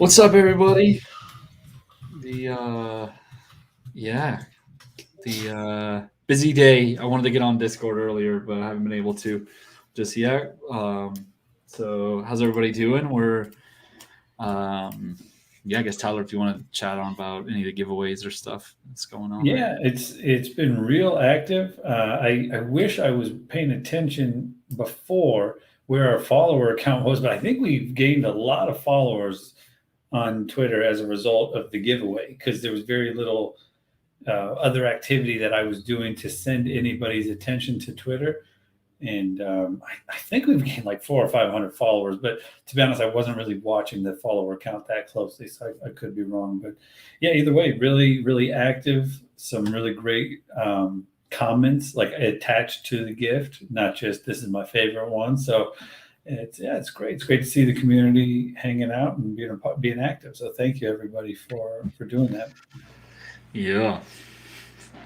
What's up, everybody? The yeah, the busy day. I wanted to get on Discord earlier, but I haven't been able to just yet. So how's everybody doing? Um, yeah, I guess Tyler, if you want to chat on about any of the giveaways or stuff that's going on right Yeah, it's been real active. I wish I was paying attention before where our follower account was, but I think we've gained a lot of followers on Twitter as a result of the giveaway because there was very little other activity that I was doing to send anybody's attention to Twitter. And I think we've gained like 400 or 500 followers. But to be honest, I wasn't really watching the follower count that closely, so I could be wrong. But yeah, either way, really, really active. Some really great comments like attached to the gift, not just this is my favorite one. So it's great. It's great to see the community hanging out and being active. So thank you everybody for doing that. Yeah.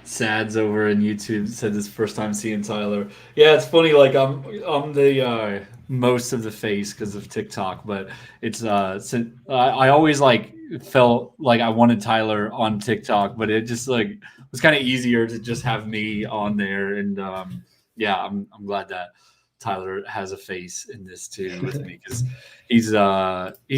Sads over in YouTube said this first time seeing Tyler. Yeah, it's funny. Like I'm the most of the face because of TikTok, but it's I always like felt like I wanted Tyler on TikTok, but it just like was kind of easier to just have me on there. And yeah, I'm glad that Tyler has a face in this too with me because he's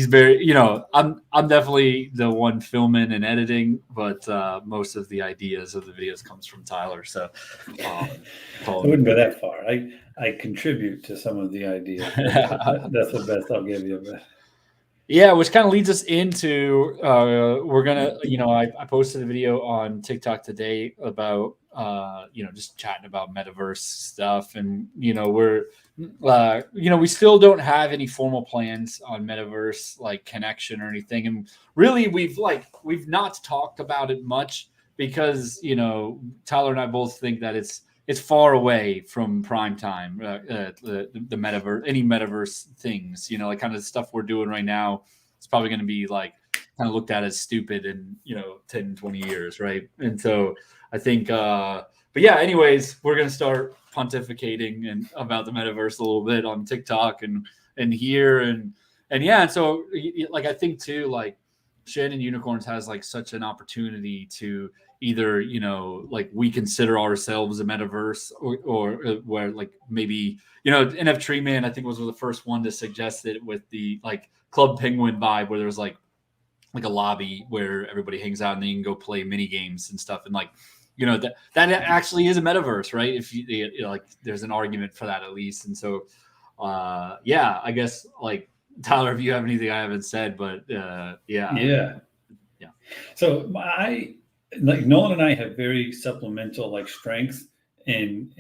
very, I'm definitely the one filming and editing, but most of the ideas of the videos comes from Tyler. So um I calling wouldn't go that far. I contribute to some of the ideas. That's the best I'll give you. But Yeah, which kind of leads us into we're gonna, I posted a video on TikTok today about just chatting about metaverse stuff, and we still don't have any formal plans on metaverse like connection or anything, and really we've not talked about it much because Tyler and I both think that it's far away from prime time. The metaverse, any metaverse things, like kind of stuff we're doing right now, it's probably going to be like kind of looked at as stupid in 10, 20 years, right? And so I think, but yeah. Anyways, we're going to start pontificating and about the metaverse a little bit on TikTok and here and yeah. And so like I think too, like Shannon Unicorns has like such an opportunity to either like we consider ourselves a metaverse or where like maybe NF Tree Man I think was the first one to suggest it with the like Club Penguin vibe where there's like a lobby where everybody hangs out and then you can go play mini games and stuff and like that actually is a metaverse, right? If like there's an argument for that at least. And so yeah, I guess like Tyler, if you have anything I haven't said, but yeah. yeah. Yeah. So I like Nolan and I have very supplemental like strengths and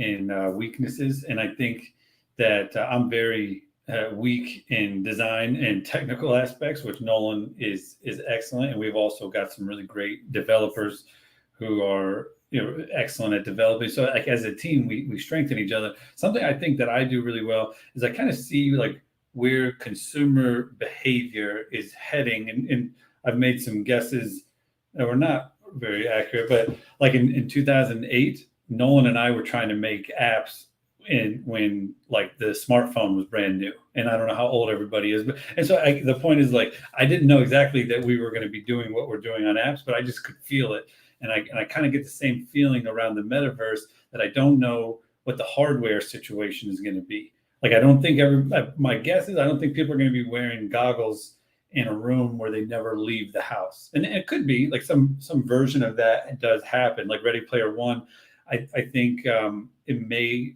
weaknesses, and I think that I'm very weak in design and technical aspects, which Nolan is excellent, and we've also got some really great developers who are excellent at developing. So like as a team, we strengthen each other. Something I think that I do really well is I kind of see like where consumer behavior is heading, and I've made some guesses that were not very accurate, but like in 2008, Nolan and I were trying to make apps when like the smartphone was brand new, and I don't know how old everybody is, but and so the point is like I didn't know exactly that we were going to be doing what we're doing on apps, but I just could feel it, and I kind of get the same feeling around the metaverse that I don't know what the hardware situation is going to be. Like I don't think my guess is I don't think people are going to be wearing goggles in a room where they never leave the house. And it could be like some version of that does happen, like Ready Player One. I think it may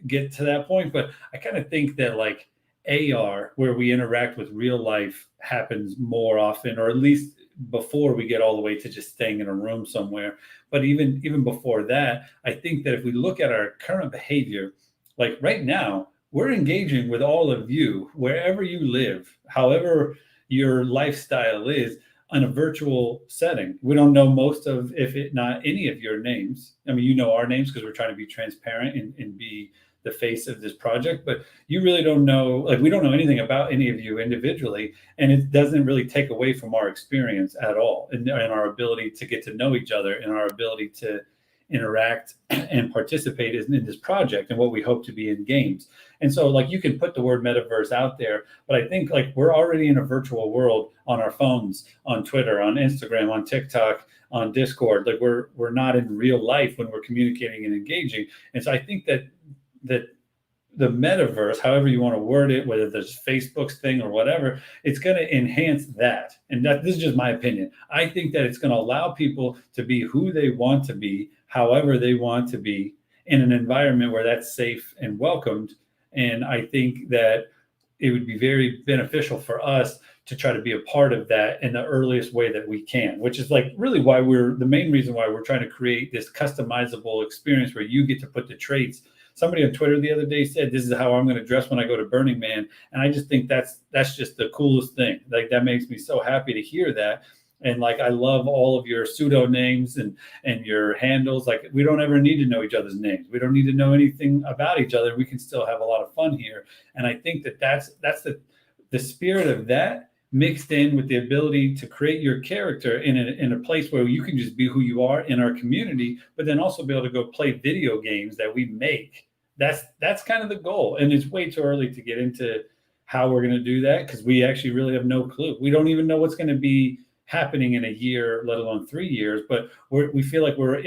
get to that point, but I kind of think that like AR, where we interact with real life, happens more often, or at least before we get all the way to just staying in a room somewhere. But even before that, I think that if we look at our current behavior, like right now, we're engaging with all of you wherever you live, however your lifestyle is, on a virtual setting. We don't know most of, if it not any of your names. I mean, you know our names because we're trying to be transparent and be the face of this project, but you really don't know, like we don't know anything about any of you individually, and it doesn't really take away from our experience at all, and our ability to get to know each other and our ability to interact and participate in this project and what we hope to be in games. And so like you can put the word metaverse out there, but I think like we're already in a virtual world on our phones, on Twitter, on Instagram, on TikTok, on Discord. Like we're not in real life when we're communicating and engaging. And so I think that the metaverse, however you want to word it, whether there's Facebook's thing or whatever, it's going to enhance that. And that this is just my opinion. I think that it's going to allow people to be who they want to be, however they want to be, in an environment where that's safe and welcomed. And I think that it would be very beneficial for us to try to be a part of that in the earliest way that we can, which is like really why the main reason why we're trying to create this customizable experience where you get to put the traits. Somebody on Twitter the other day said, this is how I'm going to dress when I go to Burning Man. And I just think that's just the coolest thing. Like that makes me so happy to hear that. And like, I love all of your pseudo names and your handles. Like we don't ever need to know each other's names. We don't need to know anything about each other. We can still have a lot of fun here. And I think that that's the spirit of that mixed in with the ability to create your character in a place where you can just be who you are in our community, but then also be able to go play video games that we make. That's kind of the goal. And it's way too early to get into how we're going to do that because we actually really have no clue. We don't even know what's going to be happening in a year, let alone 3 years, but we feel like we're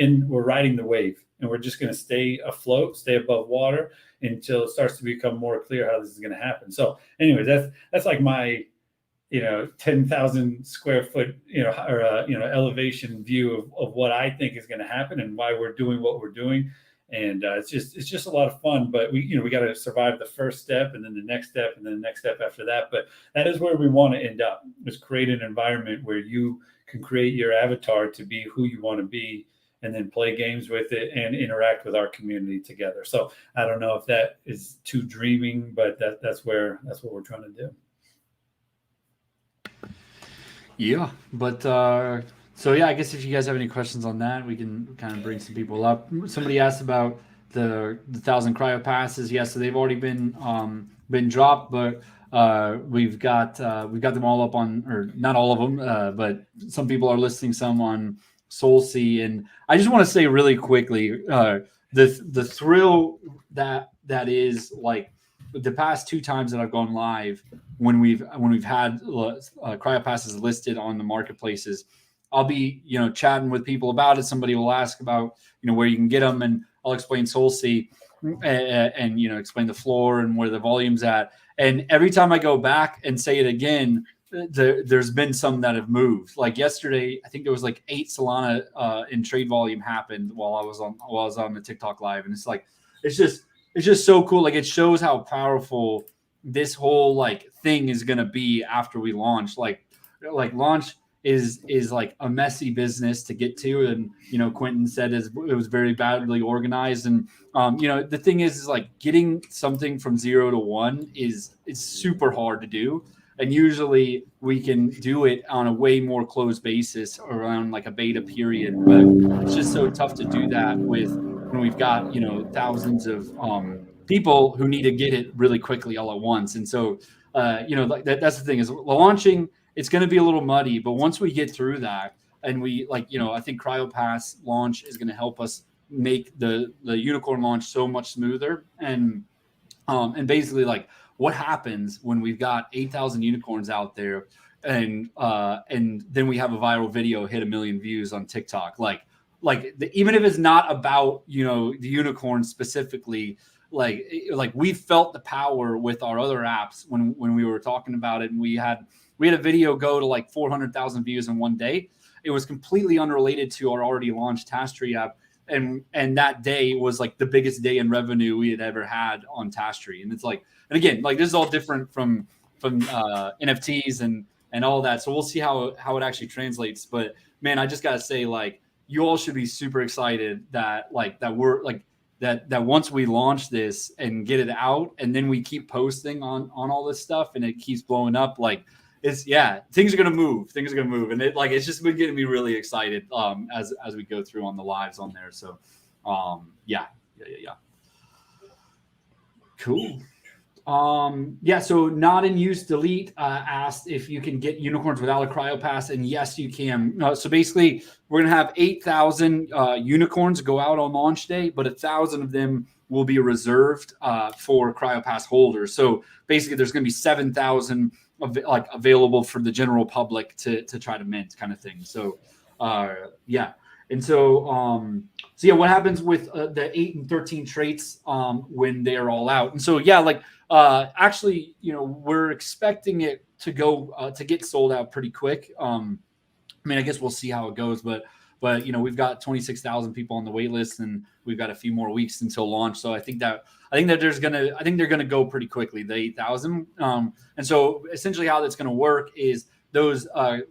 riding the wave and we're just going to stay afloat, stay above water until it starts to become more clear how this is going to happen. So anyways, that's like my 10,000 square foot, elevation view of what I think is going to happen and why we're doing what we're doing. And it's just a lot of fun, but we got to survive the first step and then the next step and then the next step after that. But that is where we want to end up, is create an environment where you can create your avatar to be who you want to be and then play games with it and interact with our community together. So I don't know if that is too dreaming, but that's what we're trying to do. Yeah, but so yeah, I guess if you guys have any questions on that, we can kind of bring some people up. Somebody asked about the 1,000 cryo passes. Yeah, so they've already been dropped, but we've got them all up on, or not all of them, but some people are listing some on SoulSea. And I just want to say really quickly, the thrill that is like the past 2 times that I've gone live when we've had cryo passes listed on the marketplaces. I'll be, chatting with people about it. Somebody will ask about, where you can get them, and I'll explain SoulSea and explain the floor and where the volume's at. And every time I go back and say it again, there's been some that have moved. Like yesterday, I think there was like 8 Solana in trade volume happened while I was on the TikTok live, and it's just so cool. Like it shows how powerful this whole like thing is gonna be after we launch. Like launch is like a messy business to get to, and Quentin said it was very badly organized, and the thing is like getting something from 0 to 1 it's super hard to do, and usually we can do it on a way more closed basis around like a beta period, but it's just so tough to do that when we've got thousands of people who need to get it really quickly all at once. And so like that's the thing, is launching, it's going to be a little muddy, but once we get through that, and we I think CryoPass launch is going to help us make the unicorn launch so much smoother. And basically like what happens when we've got 8,000 unicorns out there, and then we have a viral video hit 1 million views on TikTok, even if it's not about the unicorn specifically, like we felt the power with our other apps when we were talking about it, and we had a video go to like 400,000 views in one day. It was completely unrelated to our already launched Tastery app. And that day was like the biggest day in revenue we had ever had on Tastery. And it's like, and again, like this is all different from NFTs and all that. So we'll see how it actually translates. But man, I just got to say, like, you all should be super excited that we're like, that once we launch this and get it out, and then we keep posting on all this stuff and it keeps blowing up, like, things are gonna move. And it's just been getting me really excited as we go through on the lives on there. So yeah. Cool. Yeah, so not in use delete asked if you can get unicorns without a cryo pass, and yes, you can. So basically, we're gonna have 8,000 unicorns go out on launch day, but 1,000 of them will be reserved for cryo pass holders. So basically, there's gonna be 7,000 available for the general public to try to mint, kind of thing. So yeah, and so yeah, what happens with the 8 and 13 traits when they're all out? And so yeah, like actually, we're expecting it to go to get sold out pretty quick. I mean, I guess we'll see how it goes, but we've got 26,000 people on the wait list, and we've got a few more weeks until launch. So I think that they're gonna go pretty quickly, the 8,000. And so essentially, how that's gonna work is those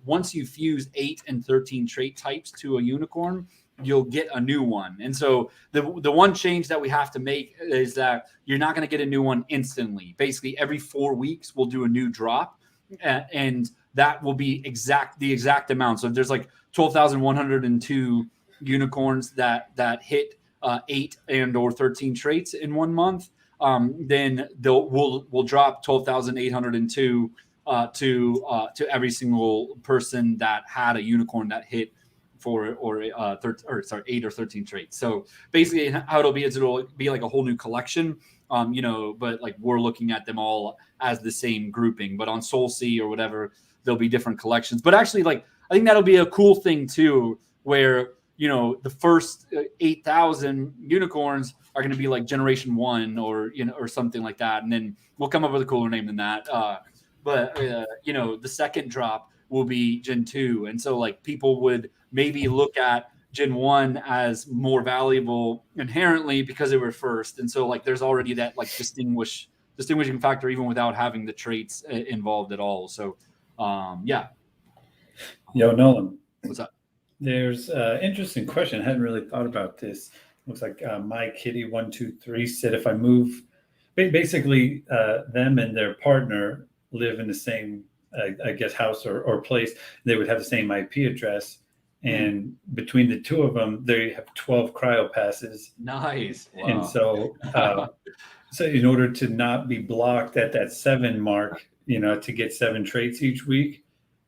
once you fuse 8 and 13 trait types to a unicorn, you'll get a new one. And so the one change that we have to make is that you're not going to get a new one instantly. Basically, every 4 weeks we'll do a new drop, and that will be the exact amount. So if there's like 12,102 unicorns that hit 8 and or 13 traits in 1 month, then we'll drop 12,802 to every single person that had a unicorn that hit 8 or 13 traits. So basically, how it'll be like a whole new collection. But like we're looking at them all as the same grouping. But on SoulSea or whatever, there'll be different collections. But actually, like I think that'll be a cool thing too, where the first 8,000 unicorns are going to be like Generation 1 or something like that, and then we'll come up with a cooler name than that. But the second drop will be Gen 2, and so like people would maybe look at Gen 1 as more valuable inherently because they were first. And so like there's already that like distinguishing factor even without having the traits involved at all. So yeah. Yo, Nolan. What's up? There's an interesting question. I hadn't really thought about this. Looks like my kitty 123 said if I move, basically them and their partner live in the same I guess house or place, they would have the same IP address. And between the two of them, they have 12 cryo passes. Nice. Wow. And so, so in order to not be blocked at that 7 mark, to get 7 traits each week,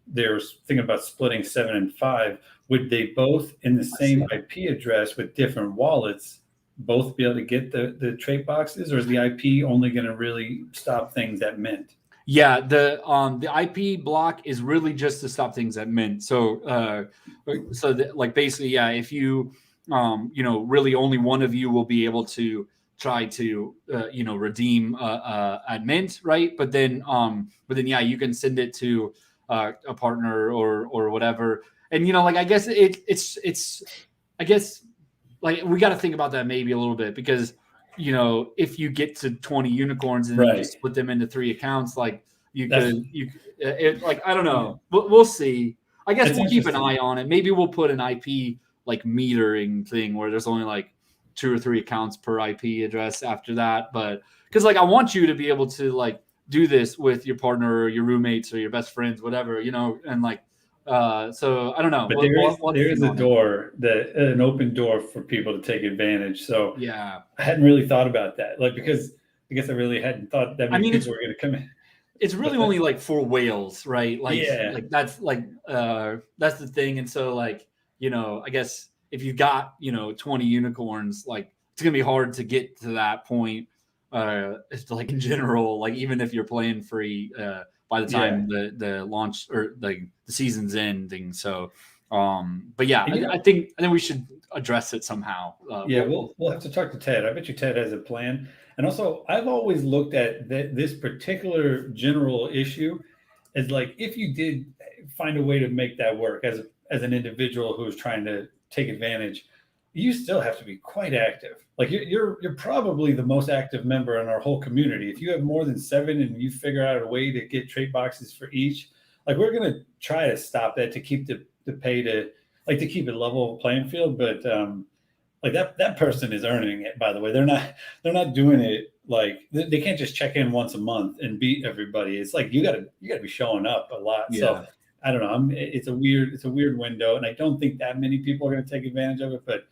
they're thinking about splitting 7 and 5. Would they both in the same IP address with different wallets both be able to get the trait boxes, or is the IP only going to really stop things at mint? Yeah, the IP block is really just to stop things at mint. So like basically, yeah, if you really only one of you will be able to try to redeem at mint, right? But then yeah, you can send it to a partner or whatever. And like I guess it's I guess like we got to think about that maybe a little bit, because if you get to 20 unicorns and you just split them into 3 accounts, like I don't know. We'll see. I guess we'll keep an eye on it. Maybe we'll put an IP like metering thing where there's only like 2 or 3 accounts per IP address after that. But because like I want you to be able to like do this with your partner or your roommates or your best friends, whatever, and like so I don't know. But there is a door, an open door for people to take advantage. So yeah, I hadn't really thought about that, like because I guess I really hadn't thought that many people were going to come in. It's really only like for whales, right? Like, like that's the thing. And so like, I guess if you've got, 20 unicorns, like it's gonna be hard to get to that point. Like in general, like even if you're playing free, by the time the launch or the season's ending. So, but yeah, I think we should address it somehow. We'll have to talk to Ted. I bet you Ted has a plan. And also, I've always looked at this particular general issue as like, if you did find a way to make that work as an individual who's trying to take advantage, you still have to be quite active. Like you're probably the most active member in our whole community. If you have more than 7 and you figure out a way to get trait boxes for each, like we're going to try to stop that to keep the pay to keep it level playing field. But like that person is earning it, by the way. They're not doing it like they can't just check in once a month and beat everybody. It's like you gotta be showing up a lot. Yeah. So I don't know. It's a weird window, and I don't think that many people are going to take advantage of it. But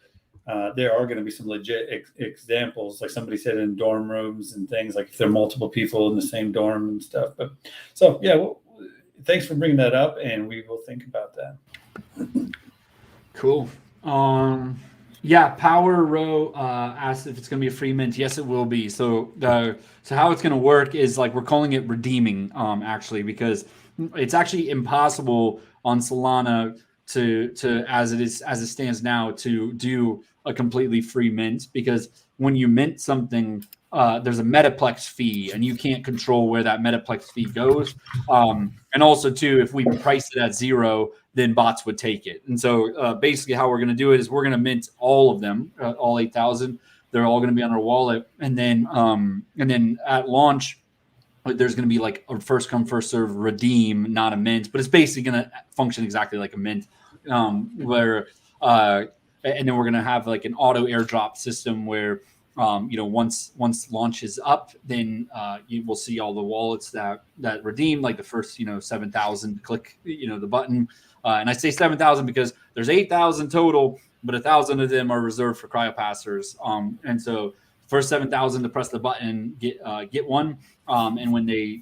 there are going to be some legit examples, like somebody said, in dorm rooms and things, like if there are multiple people in the same dorm and stuff. But so, yeah, well, thanks for bringing that up, and we will think about that. Cool. Yeah, Power Row asked if it's going to be a free mint. Yes, it will be. So how it's going to work is like we're calling it redeeming, actually, because it's actually impossible on Solana to as it stands now to do a completely free mint, because when you mint something, there's a Metaplex fee, and you can't control where that Metaplex fee goes. And also, too, if we price it at 0, then bots would take it. And so basically how we're going to do it is we're going to mint all of them, all 8,000. They're all going to be on our wallet. And then at launch, there's going to be like a first come, first serve redeem, not a mint, but it's basically going to function exactly like a mint, where and then we're going to have like an auto airdrop system where, once launch is up, then you will see all the wallets that redeem, like the first, 7,000 click, the button. And I say 7,000 because there's 8,000 total, but 1,000 of them are reserved for cryopassers. And so first 7,000 to press the button, get one. And when they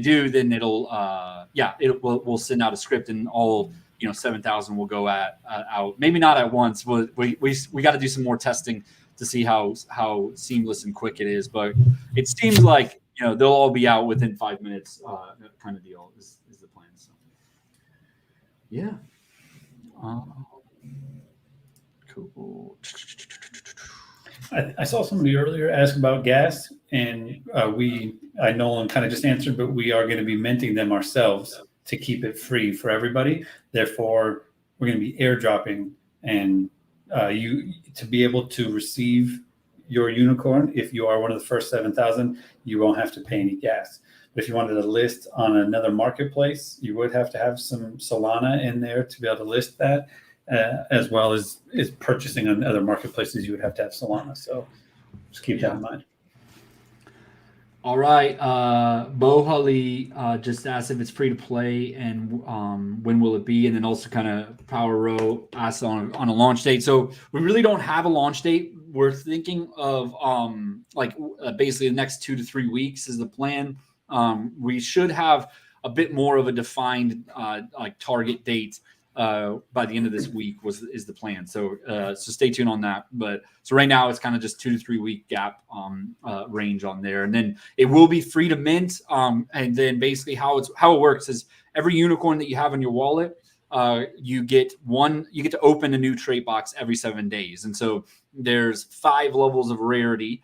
do, then we'll send out a script, and all 7,000 will go out. Maybe not at once. We got to do some more testing to see how seamless and quick it is. But it seems like they'll all be out within 5 minutes, kind of deal is the plan. So yeah, cool. I saw somebody earlier ask about gas, and I Nolan kind of just answered, but we are going to be minting them ourselves to keep it free for everybody. Therefore, we're going to be airdropping, and you to be able to receive your unicorn. If you are one of the first 7,000, you won't have to pay any gas. But if you wanted to list on another marketplace, you would have to have some Solana in there to be able to list that. As well as purchasing on other marketplaces, you would have to have Solana. So just keep that in mind. All right. Bohali just asked if it's free to play and when will it be? And then also kind of Power Row asked on a launch date. So we really don't have a launch date. We're thinking of basically the next 2 to 3 weeks is the plan. We should have a bit more of a defined target date by the end of this week is the plan. So stay tuned on that. But so right now it's kind of just 2 to 3 week gap range on there, and then it will be free to mint. And then basically how it works is every unicorn that you have in your wallet, you get to open a new trait box every 7 days. And so there's 5 levels of rarity.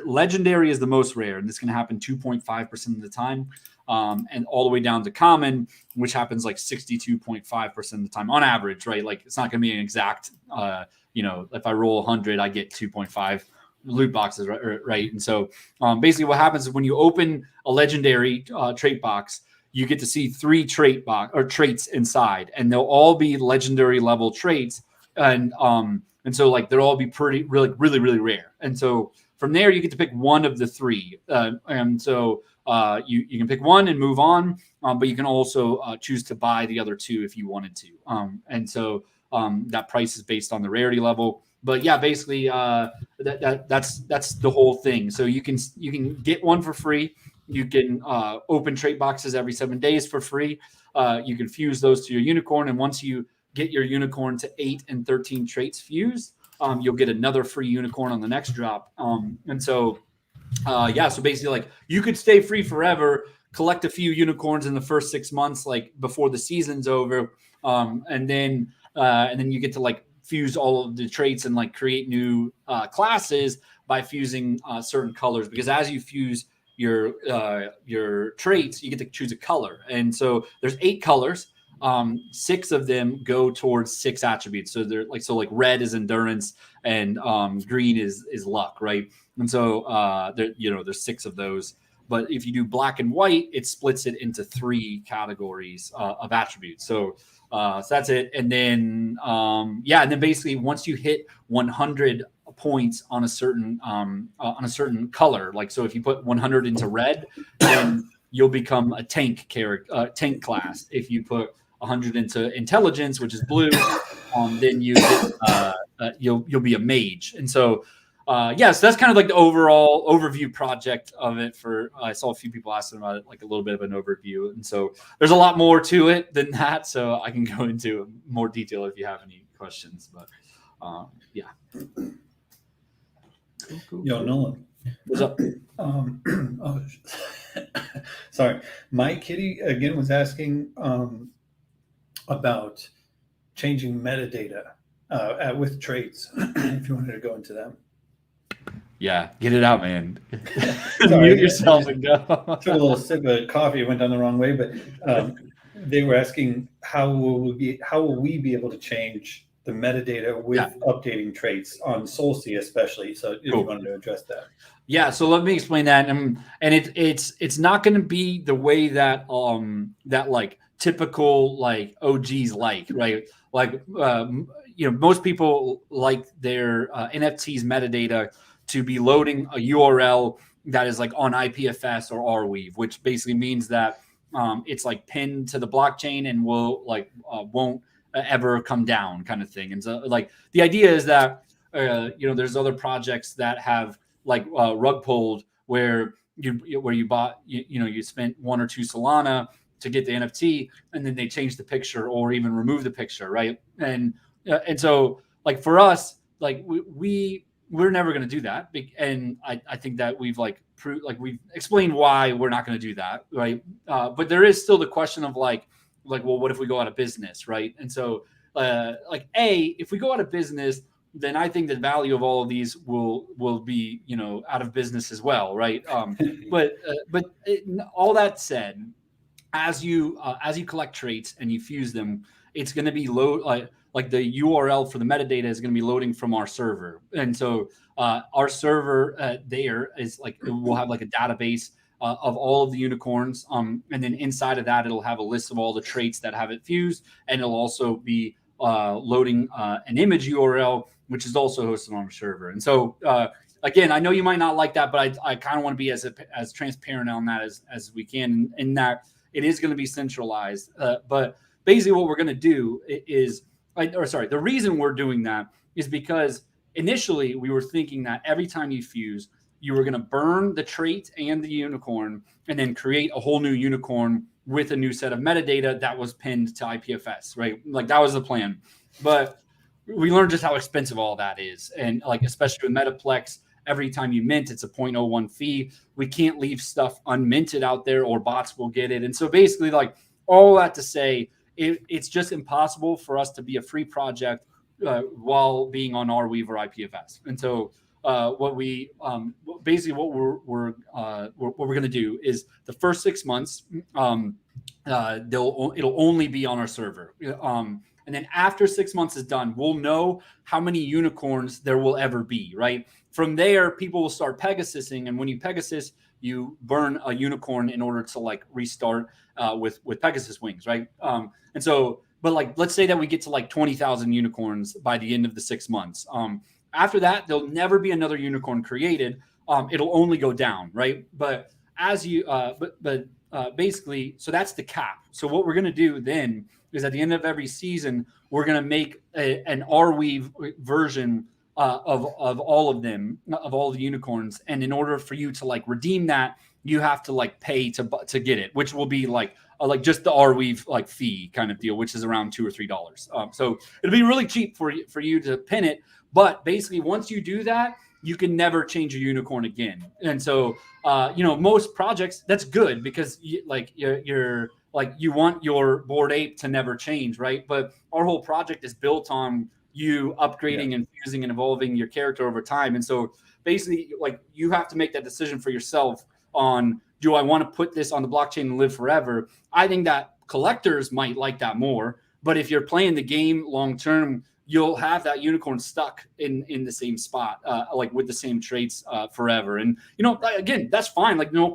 Legendary is the most rare, and this can happen 2.5% of the time. And all the way down to common, which happens like 62.5% of the time on average, right? Like it's not going to be an exact, if I roll 100, I get 2.5 loot boxes, right? And so basically what happens is when you open a legendary trait box, you get to see 3 traits inside, and they'll all be legendary level traits. And so like they'll all be really, really rare. And so from there, you get to pick one of the 3. And so you can pick one and move on, but you can also choose to buy the other 2 if you wanted to. And so that price is based on the rarity level. But yeah, basically that's the whole thing. So you can get one for free. You can open trait boxes every 7 days for free. You can fuse those to your unicorn, and once you get your unicorn to 8 and 13 traits fused, you'll get another free unicorn on the next drop. And so so basically like you could stay free forever, collect a few unicorns in the first 6 months, like before the season's over. And then you get to like fuse all of the traits and like create new classes by fusing certain colors, because as you fuse your traits, you get to choose a color. And so there's 8 colors. 6 of them go towards 6 attributes. So they're like red is endurance and green is luck, right? And so there's 6 of those. But if you do black and white, it splits it into 3 categories of attributes. So that's it. And then and then basically once you hit 100 points on a certain color, like so if you put 100 into red, then you'll become a tank class. If you put 100 into intelligence, which is blue, then you get, you'll be a mage. And so yes, that's kind of like the overall overview project of it. I saw a few people asking about it, like a little bit of an overview. And so there's a lot more to it than that. So I can go into more detail if you have any questions. But yeah. Cool. Yo, Nolan. What's up? Sorry. My kitty again was asking about changing metadata with traits. If you wanted to go into that. Yeah, get it out, man. Sorry, Mute yourself and go. Took a little sip of coffee. It went down the wrong way, but they were asking how will we be able to change the metadata with updating traits on Solstice, especially. So if you wanted to address that. Yeah, so let me explain that, and it's not going to be the way that that like typical like OGs right? Like most people like their NFTs metadata to be loading a URL that is like on IPFS or Arweave, which basically means that it's like pinned to the blockchain and won't ever come down, kind of thing. And so like the idea is that there's other projects that have like rug pulled where you bought you spent 1 or 2 Solana to get the NFT, and then they change the picture or even remove the picture, right? And so like for us, like we're never going to do that, and I think that we've we've explained why we're not going to do that, right? But there is still the question of like well, what if we go out of business, right? And so if we go out of business, then I think the value of all of these will be out of business as well, right? But all that said, as you collect traits and you fuse them, it's going to be like the URL for the metadata is going to be loading from our server, and so our server there is like we'll have like a database of all of the unicorns, and then inside of that it'll have a list of all the traits that have it fused, and it'll also be loading an image URL, which is also hosted on our server. And so again, I know you might not like that, but I kind of want to be as transparent on that as we can, in that it is going to be centralized. But basically what we're going to do is, the reason we're doing that is because initially we were thinking that every time you fuse, you were going to burn the trait and the unicorn and then create a whole new unicorn with a new set of metadata that was pinned to IPFS, right? Like that was the plan. But we learned just how expensive all that is. And like, especially with Metaplex, every time you mint, it's a 0.01 fee. We can't leave stuff unminted out there or bots will get it. And so basically like all that to say, it's just impossible for us to be a free project while being on Arweave or IPFS. And so what we're going to do is the first 6 months, it'll only be on our server. And then after 6 months is done, we'll know how many unicorns there will ever be, right? From there, people will start Pegasusing. And when you Pegasus, you burn a unicorn in order to like restart with Pegasus wings, right? And so, but like, let's say that we get to like 20,000 unicorns by the end of the 6 months. After that, there'll never be another unicorn created. It'll only go down, right? But as you, basically, so that's the cap. So what we're going to do then is at the end of every season, we're going to make an Arweave version of all of them, of all the unicorns. And in order for you to like redeem that, you have to like pay to get it, which will be like just the Arweave like fee kind of deal, which is around $2 or $3. So it'll be really cheap for you to pin it. But basically, once you do that, you can never change a unicorn again. And so, most projects, that's good because you're like you want your Bored Ape to never change, right? But our whole project is built on you upgrading and fusing and evolving your character over time. And so basically, like you have to make that decision for yourself on, do I want to put this on the blockchain and live forever? I think that collectors might like that more. But if you're playing the game long term, you'll have that unicorn stuck in the same spot, like with the same traits forever. And, again, that's fine. Like no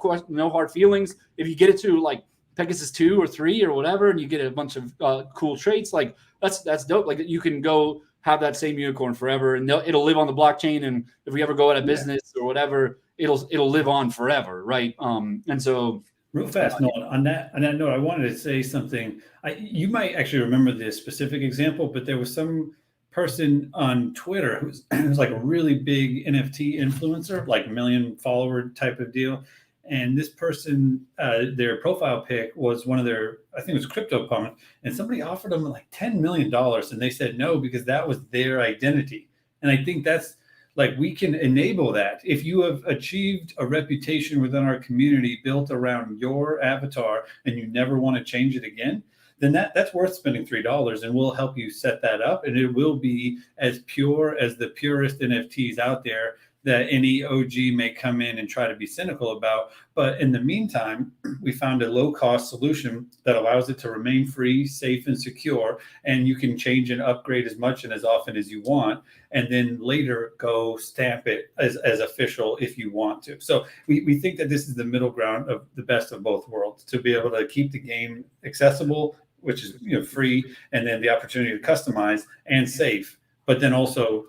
hard feelings. If you get it to like Pegasus 2 or 3 or whatever, and you get a bunch of cool traits, like that's dope. Like you can go have that same unicorn forever and it'll live on the blockchain. And if we ever go out of business or whatever, it'll live on forever. Right. And so Real fast, Nolan, on that note, I wanted to say something. You might actually remember this specific example, but there was some person on Twitter who's like a really big NFT influencer, like a million follower type of deal. And this person, their profile pic was one of their, I think it was CryptoPunk, and somebody offered them like $10 million, and they said no because that was their identity. And I think that's like, we can enable that. If you have achieved a reputation within our community built around your avatar and you never want to change it again, then that's worth spending $3, and we'll help you set that up. And it will be as pure as the purest NFTs out there that any OG may come in and try to be cynical about. But in the meantime, we found a low-cost solution that allows it to remain free, safe, and secure. And you can change and upgrade as much and as often as you want, and then later go stamp it as official if you want to. So we think that this is the middle ground of the best of both worlds, to be able to keep the game accessible, which is free, and then the opportunity to customize, and safe, but then also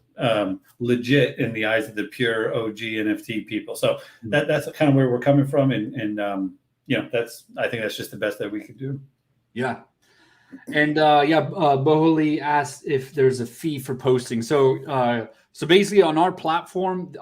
legit in the eyes of the pure OG NFT people. So that's kind of where we're coming from, and I think that's just the best that we could do. Yeah. And Boholi asked if there's a fee for posting. So basically on our platform,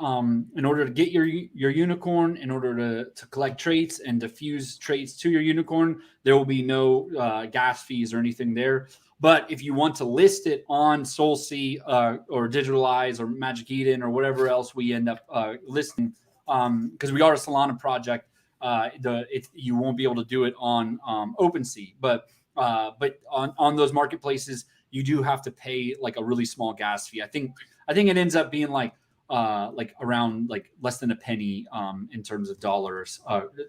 in order to get your unicorn, in order to collect traits and diffuse traits to your unicorn, there will be no gas fees or anything there. But if you want to list it on SoulSea or Digitalize or Magic Eden or whatever else we end up listing, because we are a Solana project, you won't be able to do it on OpenSea. But on those marketplaces, you do have to pay like a really small gas fee. I think it ends up being like around like less than a penny in terms of dollars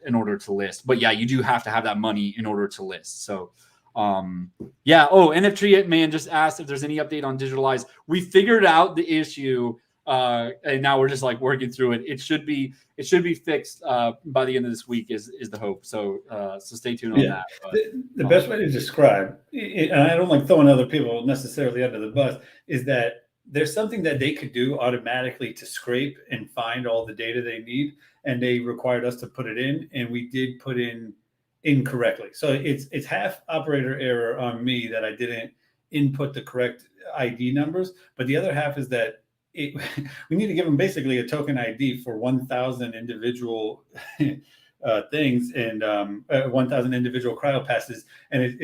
in order to list. But yeah, you do have to have that money in order to list. So NFT man just asked if there's any update on Digitalize. We figured out the issue, and now we're just like working through it. It should be fixed by the end of this week is the hope. So stay tuned on that. But, the best way to describe it, and I don't like throwing other people necessarily under the bus, is that there's something that they could do automatically to scrape and find all the data they need, and they required us to put it in, and we did put in incorrectly. So it's half operator error on me that I didn't input the correct ID numbers, but the other half is that we need to give them basically a token ID for 1,000 individual things and 1,000 individual cryo passes, and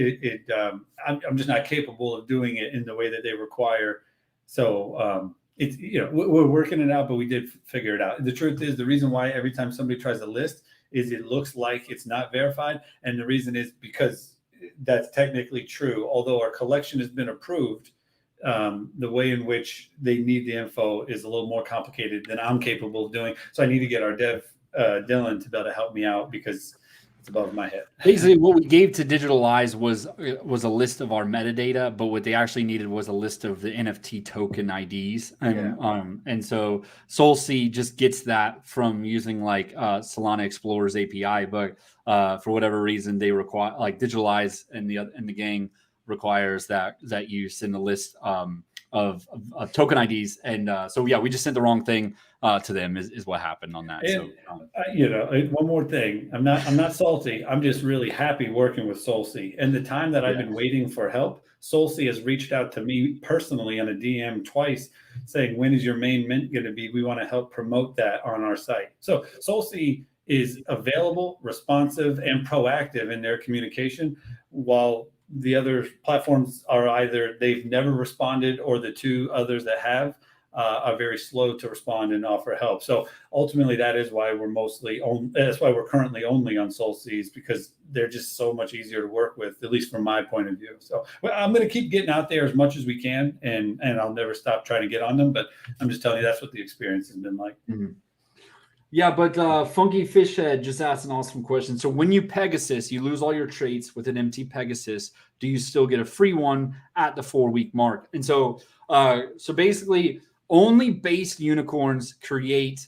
I'm just not capable of doing it in the way that they require. So it's we're working it out, but we did figure it out. The truth is, the reason why every time somebody tries to list is it looks like it's not verified, and the reason is because that's technically true. Although our collection has been approved, the way in which they need the info is a little more complicated than I'm capable of doing. So I need to get our dev Dylan to be able to help me out because it's above my head. Basically, what we gave to Digitalize was a list of our metadata, but what they actually needed was a list of the NFT token IDs. And so SoulSea just gets that from using like Solana Explorer's API, but for whatever reason they require, like Digitalize and the gang requires that you send a list of token IDs, and we just sent the wrong thing to them is what happened on that. And, so one more thing, I'm not salty. I'm just really happy working with SoulSea. And the time that I've been waiting for help, SoulSea has reached out to me personally on a DM twice saying, when is your main mint going to be? We want to help promote that on our site. So SoulSea is available, responsive, and proactive in their communication, while the other platforms are either they've never responded, or the two others that have are very slow to respond and offer help. So ultimately, that is why that's why we're currently only on SoulSea, because they're just so much easier to work with, at least from my point of view. So I'm going to keep getting out there as much as we can, and I'll never stop trying to get on them. But I'm just telling you, that's what the experience has been like. Mm-hmm. Yeah, but Funky Fishhead just asked an awesome question. So when you Pegasus, you lose all your traits with an empty Pegasus. Do you still get a free one at the 4-week mark? And so basically, only base unicorns create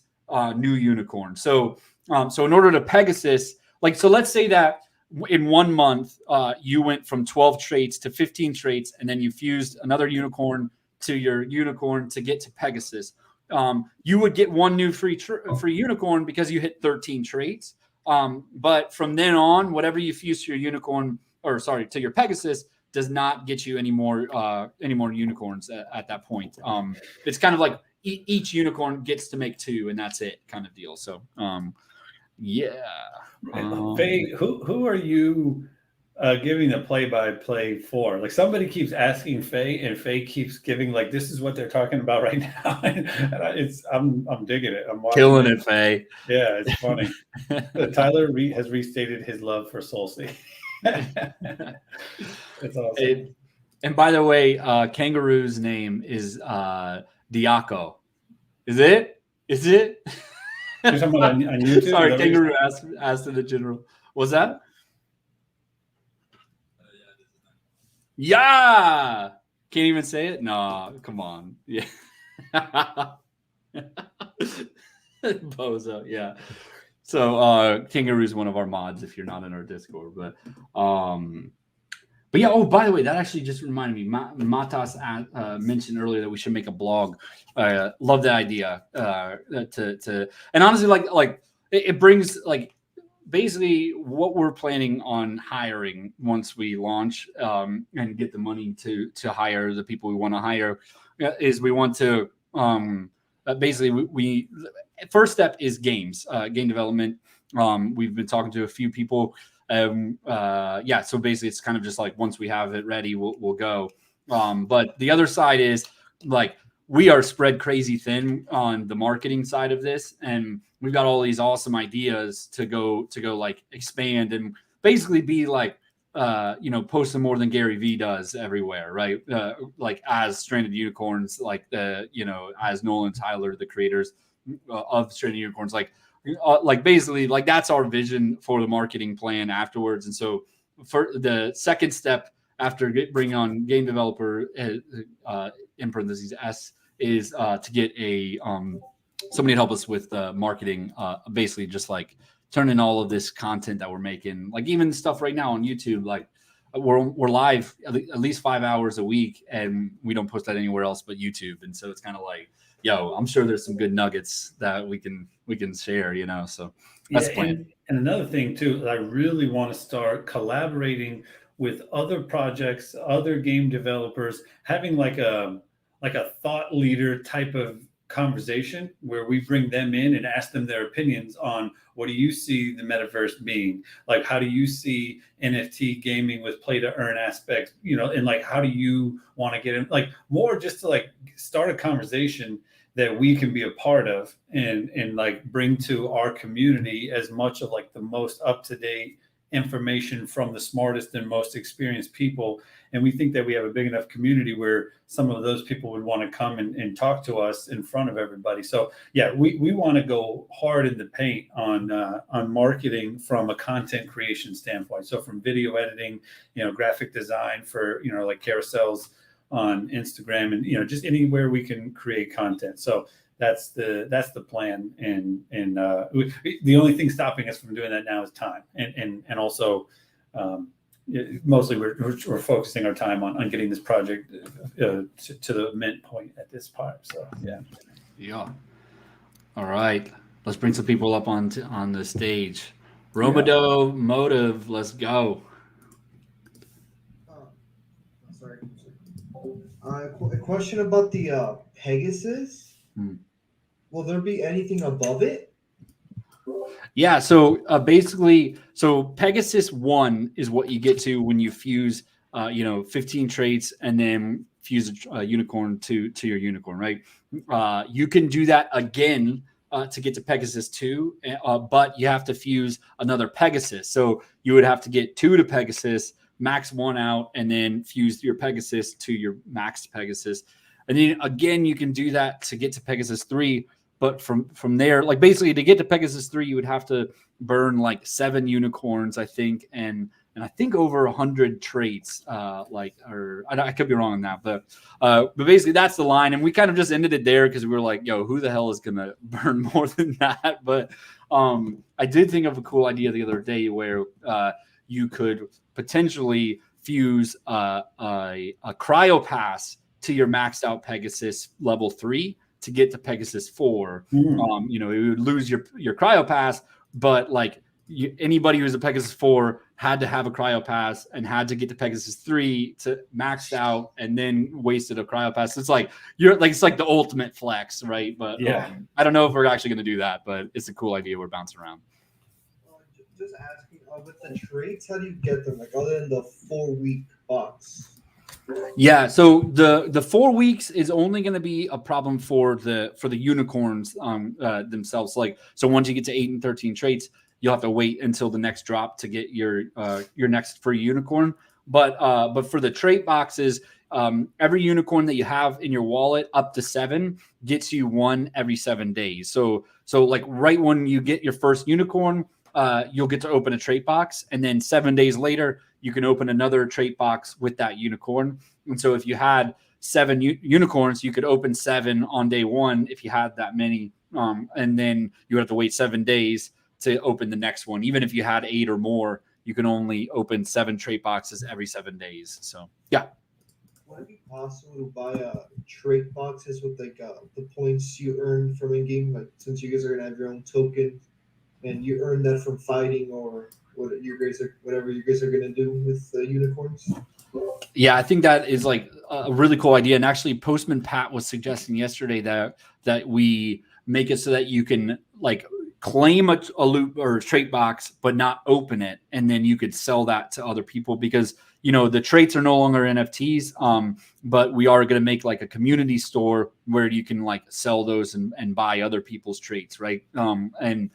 new unicorns. So in order to Pegasus, so let's say that in 1 month you went from 12 traits to 15 traits, and then you fused another unicorn to your unicorn to get to Pegasus. You would get one new free unicorn because you hit 13 traits. But from then on, whatever you fuse to your unicorn, or sorry, to your Pegasus, does not get you any more unicorns at that point. It's kind of like each unicorn gets to make 2, and that's it, kind of deal. So, yeah. Faye, who are you giving the play-by-play for? Like, somebody keeps asking Faye, and Faye keeps giving like, this is what they're talking about right now. And I'm digging it. I'm watching Killing it, Faye. Yeah, it's funny. Tyler has restated his love for Soulsea. It's awesome. And by the way, Kangaroo's name is Diaco. Is it? You're talking about on YouTube? Sorry, Kangaroo asked in the general. Was that? Yeah. Can't even say it? No, come on. Yeah. Bozo, yeah. So Kangaroo's one of our mods if you're not in our Discord. But yeah, oh, by the way, that actually just reminded me. Matas mentioned earlier that we should make a blog. Love that idea. And honestly, like it brings like basically what we're planning on hiring once we launch and get the money to hire the people we want to hire is we want to basically we first step is game development. We've been talking to a few people. So basically it's kind of just like once we have it ready, we'll go. But the other side is like we are spread crazy thin on the marketing side of this, and we've got all these awesome ideas to go like expand and basically be like posting more than Gary Vee does everywhere, right? Like as Stranded Unicorns, like as Nolan and Tyler, the creators of Stranded Unicorns, like basically like that's our vision for the marketing plan afterwards. And so for the second step after bringing on game developer in parentheses S is to get a somebody to help us with marketing, basically just like turning all of this content that we're making, like even stuff right now on YouTube, like we're live at least 5 hours a week and we don't post that anywhere else but YouTube. And so it's kind of like, yo, I'm sure there's some good nuggets that we can share, so that's the plan. And another thing too, I really want to start collaborating with other projects, other game developers, having like a thought leader type of conversation where we bring them in and ask them their opinions on what do you see the metaverse being, like how do you see NFT gaming with play to earn aspects, and like how do you want to get in, like more just to like start a conversation that we can be a part of and like bring to our community as much of like the most up-to-date information from the smartest and most experienced people. And we think that we have a big enough community where some of those people would want to come and talk to us in front of everybody. So yeah, we want to go hard in the paint on marketing from a content creation standpoint. So from video editing, graphic design for, like carousels on Instagram and, just anywhere we can create content. So that's the plan. And the only thing stopping us from doing that now is time. And also, mostly we're focusing our time on getting this project to the mint point at this part. So yeah. All right, let's bring some people up on the stage. Romado Motive, let's go. Sorry. A question about the Pegasus. Will there be anything above it? Yeah, so basically, Pegasus 1 is what you get to when you fuse, 15 traits and then fuse a unicorn to your unicorn, right? You can do that again to get to Pegasus 2, but you have to fuse another Pegasus. So you would have to get 2 to Pegasus, max 1 out, and then fuse your Pegasus to your max Pegasus. And then again, you can do that to get to Pegasus 3. But from there, like basically to get to Pegasus 3, you would have to burn like 7 unicorns, I think, and I think over 100 traits. I could be wrong on that, but basically that's the line. And we kind of just ended it there because we were like, yo, who the hell is gonna burn more than that? But I did think of a cool idea the other day where you could potentially fuse a cryo pass to your maxed out Pegasus level 3 to get to Pegasus 4. It would lose your cryo pass, but like anybody who's a Pegasus 4 had to have a cryo pass and had to get the Pegasus 3 to maxed out and then wasted a cryo pass. It's like it's like the ultimate flex, right? But I don't know if we're actually going to do that, but it's a cool idea. We're bouncing around. Just asking, with the traits, how do you get them? Like other than the 4-week box. Yeah, so the 4 weeks is only going to be a problem for the unicorns themselves. Like, so once you get to 8 and 13 traits, you'll have to wait until the next drop to get your next free unicorn. But for the trait boxes, every unicorn that you have in your wallet up to 7 gets you 1 every 7 days. So like right when you get your first unicorn, you'll get to open a trait box, and then 7 days later, you can open another trait box with that unicorn. And so if you had 7 unicorns, you could open 7 on day 1 if you had that many. And then you would have to wait 7 days to open the next one. Even if you had 8 or more, you can only open 7 trait boxes every 7 days. So, yeah. Would it be possible to buy trait boxes with like the points you earn from in-game? Like, since you guys are going to have your own token and you earn that from fighting or whatever you guys are going to do with unicorns? Yeah, I think that is like a really cool idea. And actually, Postman Pat was suggesting yesterday that we make it so that you can like claim a loot or a trait box, but not open it, and then you could sell that to other people because the traits are no longer NFTs. But we are going to make like a community store where you can like sell those and buy other people's traits, right? And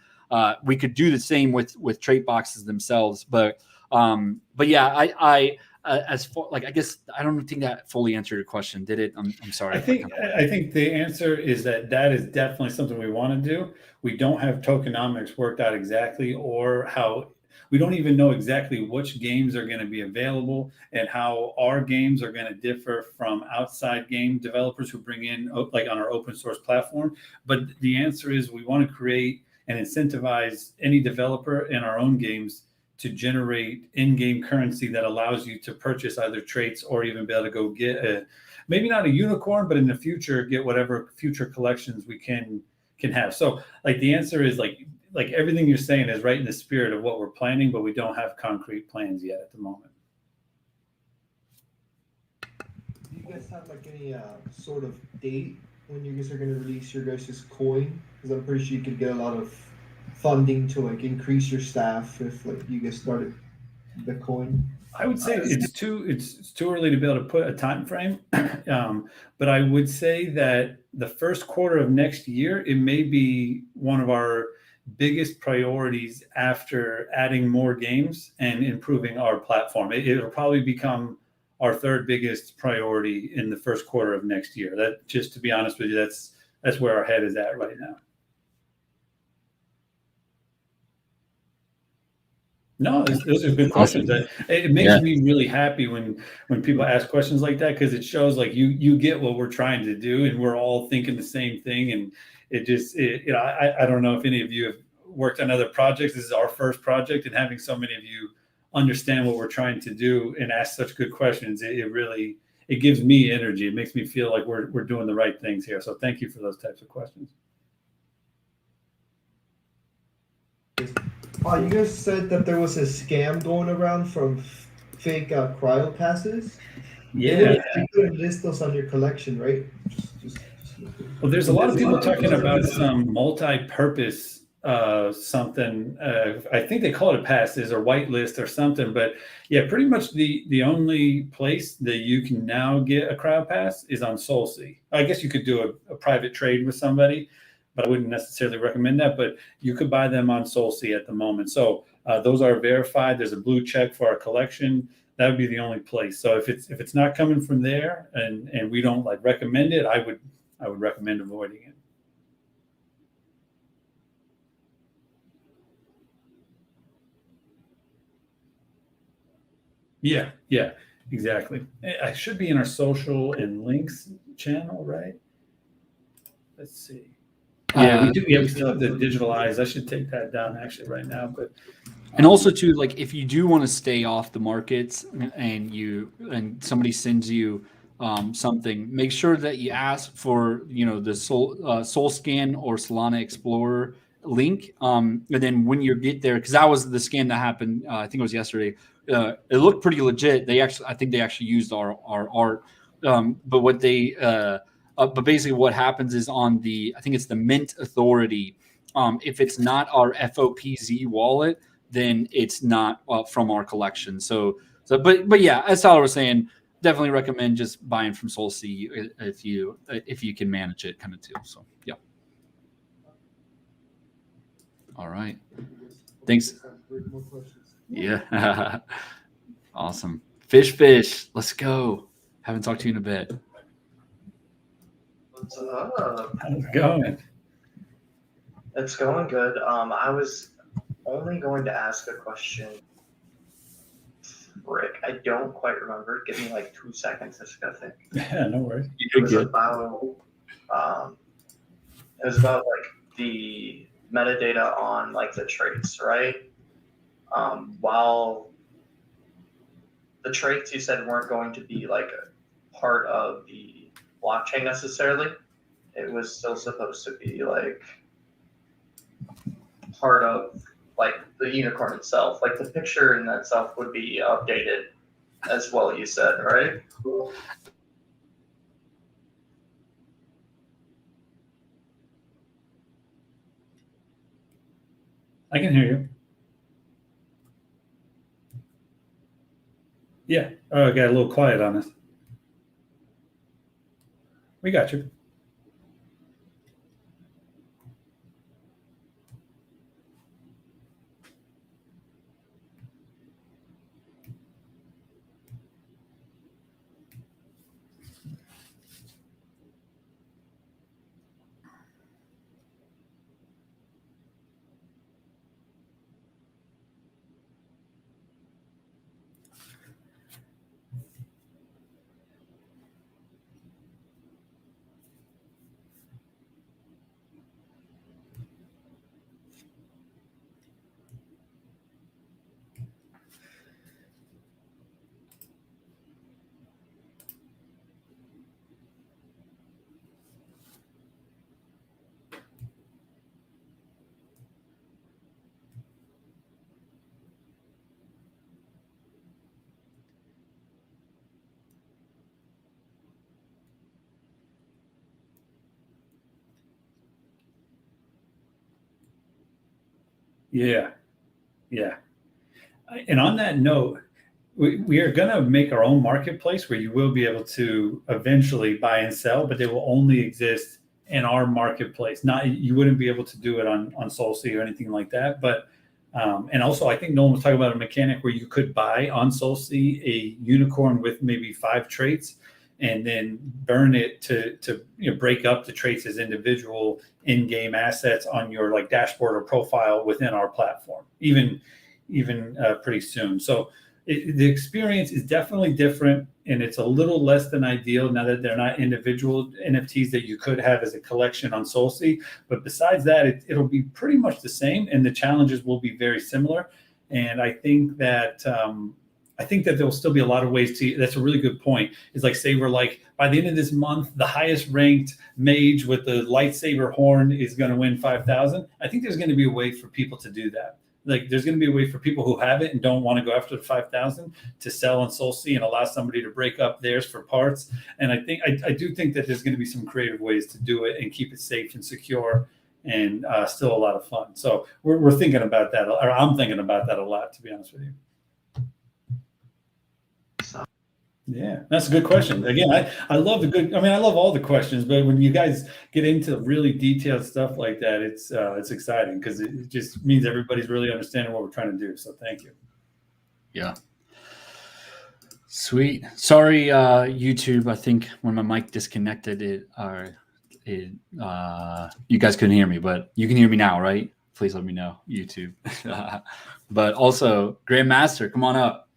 we could do the same with trait boxes themselves, but yeah, I as far like I guess I don't think that fully answered your question, did it? I'm sorry. I think the answer is that is definitely something we want to do. We don't have tokenomics worked out exactly, or how we don't even know exactly which games are going to be available and how our games are going to differ from outside game developers who bring in like on our open source platform. But the answer is we want to create and incentivize any developer in our own games to generate in-game currency that allows you to purchase either traits or even be able to go get maybe not a unicorn, but in the future, get whatever future collections we can have. So like the answer is like everything you're saying is right in the spirit of what we're planning, but we don't have concrete plans yet at the moment. Do you guys have like any sort of date when you guys are going to release your guys' coin? Because I'm pretty sure you could get a lot of funding to like increase your staff if like you guys started the coin. I would say it's too early to be able to put a time frame, but I would say that the first quarter of next year, it may be one of our biggest priorities after adding more games and improving our platform. It'll probably become our third biggest priority in the first quarter of next year. That, just to be honest with you, that's where our head is at right now. No, those are good questions. It makes me really happy when people ask questions like that, because it shows like you get what we're trying to do and we're all thinking the same thing. And I don't know if any of you have worked on other projects. This is our first project, and having so many of you understand what we're trying to do and ask such good questions, it gives me energy. It makes me feel like we're doing the right things here. So thank you for those types of questions. You guys said that there was a scam going around from fake cryo passes. Yeah. You couldn't list those on your collection, right? Well, there's a lot of people talking about some multi-purpose something. I think they call it a passes or whitelist or something. But yeah, pretty much the only place that you can now get a cryo pass is on SoulSea. I guess you could do a private trade with somebody, but I wouldn't necessarily recommend that. But you could buy them on SoulSea at the moment. So those are verified. There's a blue check for our collection. That would be the only place. So if it's not coming from there and we don't like recommend it, I would recommend avoiding it. Yeah, exactly. I should be in our social and links channel, right? Let's see. Yeah, we do. Yeah, we still have the digital eyes. I should take that down actually right now. But and also too, like if you do want to stay off the markets and somebody sends you something, make sure that you ask for the Soul Scan or Solana Explorer link. And then when you get there, because that was the scan that happened, I think it was yesterday. It looked pretty legit. I think they actually used our art. But but basically what happens is I think it's the Mint Authority. If it's not our FOPZ wallet, then it's not from our collection. But yeah, as Tyler was saying, definitely recommend just buying from SoulC if you can manage it, kind of too. So yeah. All right. Thanks. Yeah. Awesome. Fish. Let's go. Haven't talked to you in a bit. What's up? How's it going? It's going good. I was only going to ask a question. Rick, I don't quite remember. Give me like 2 seconds. I just gotta think. Yeah, no worries. It was about like the metadata on like the traits, right? While the traits you said weren't going to be like a part of the blockchain necessarily, it was still supposed to be like part of like the unicorn itself. Like the picture in itself would be updated as well, you said, right? I can hear you. Yeah. Oh, I got a little quiet on us. We got you. Yeah. And on that note, we are going to make our own marketplace where you will be able to eventually buy and sell, but they will only exist in our marketplace. Not you wouldn't be able to do it on SoulC or anything like that. But and also, I think Nolan was talking about a mechanic where you could buy on SoulC a unicorn with maybe 5 traits, and then burn it to break up the traits as individual in-game assets on your like dashboard or profile within our platform, even pretty soon. So the experience is definitely different, and it's a little less than ideal now that they're not individual NFTs that you could have as a collection on SoulC. But besides that, it'll be pretty much the same, and the challenges will be very similar. And I think that there will still be a lot of ways to. That's a really good point. It's like, say we're like, by the end of this month, the highest ranked mage with the lightsaber horn is going to win 5,000. I think there's going to be a way for people to do that. Like there's going to be a way for people who have it and don't want to go after the 5,000 to sell on SoulC and allow somebody to break up theirs for parts. And I do think that there's going to be some creative ways to do it and keep it safe and secure and still a lot of fun. So we're thinking about that, or I'm thinking about that a lot, to be honest with you. Yeah, that's a good question. Again, I love I love all the questions, but when you guys get into really detailed stuff like that, it's exciting because it just means everybody's really understanding what we're trying to do. So thank you. Yeah. Sweet. Sorry, YouTube. I think when my mic disconnected, you guys couldn't hear me, but you can hear me now, right? Please let me know, YouTube. But also, Grandmaster, come on up.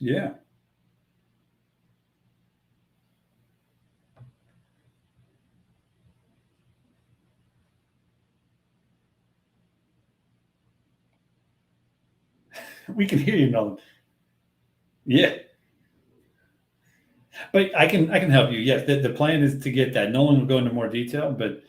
Yeah. We can hear you, Nolan. Yeah. But I can help you. Yes, the plan is to get that. Nolan will go into more detail, but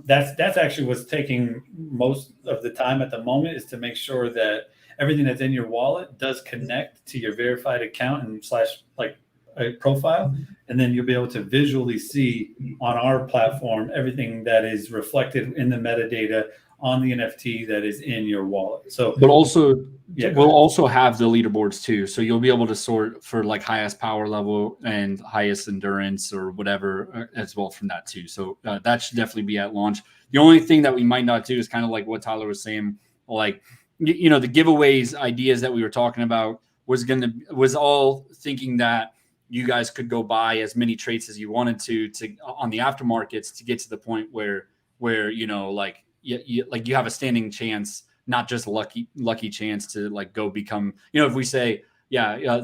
that's actually what's taking most of the time at the moment, is to make sure that everything that's in your wallet does connect to your verified account and slash like a profile, and then you'll be able to visually see on our platform everything that is reflected in the metadata on the NFT that is in your wallet. So, but also yeah, we'll also have the leaderboards too, so you'll be able to sort for like highest power level and highest endurance or whatever as well from that too. So that should definitely be at launch. The only thing that we might not do is kind of like what Tyler was saying, like you know, the giveaways ideas that we were talking about was all thinking that you guys could go buy as many traits as you wanted to on the aftermarkets to get to the point where you know, like you have a standing chance, not just lucky chance to like go become, you know, if we say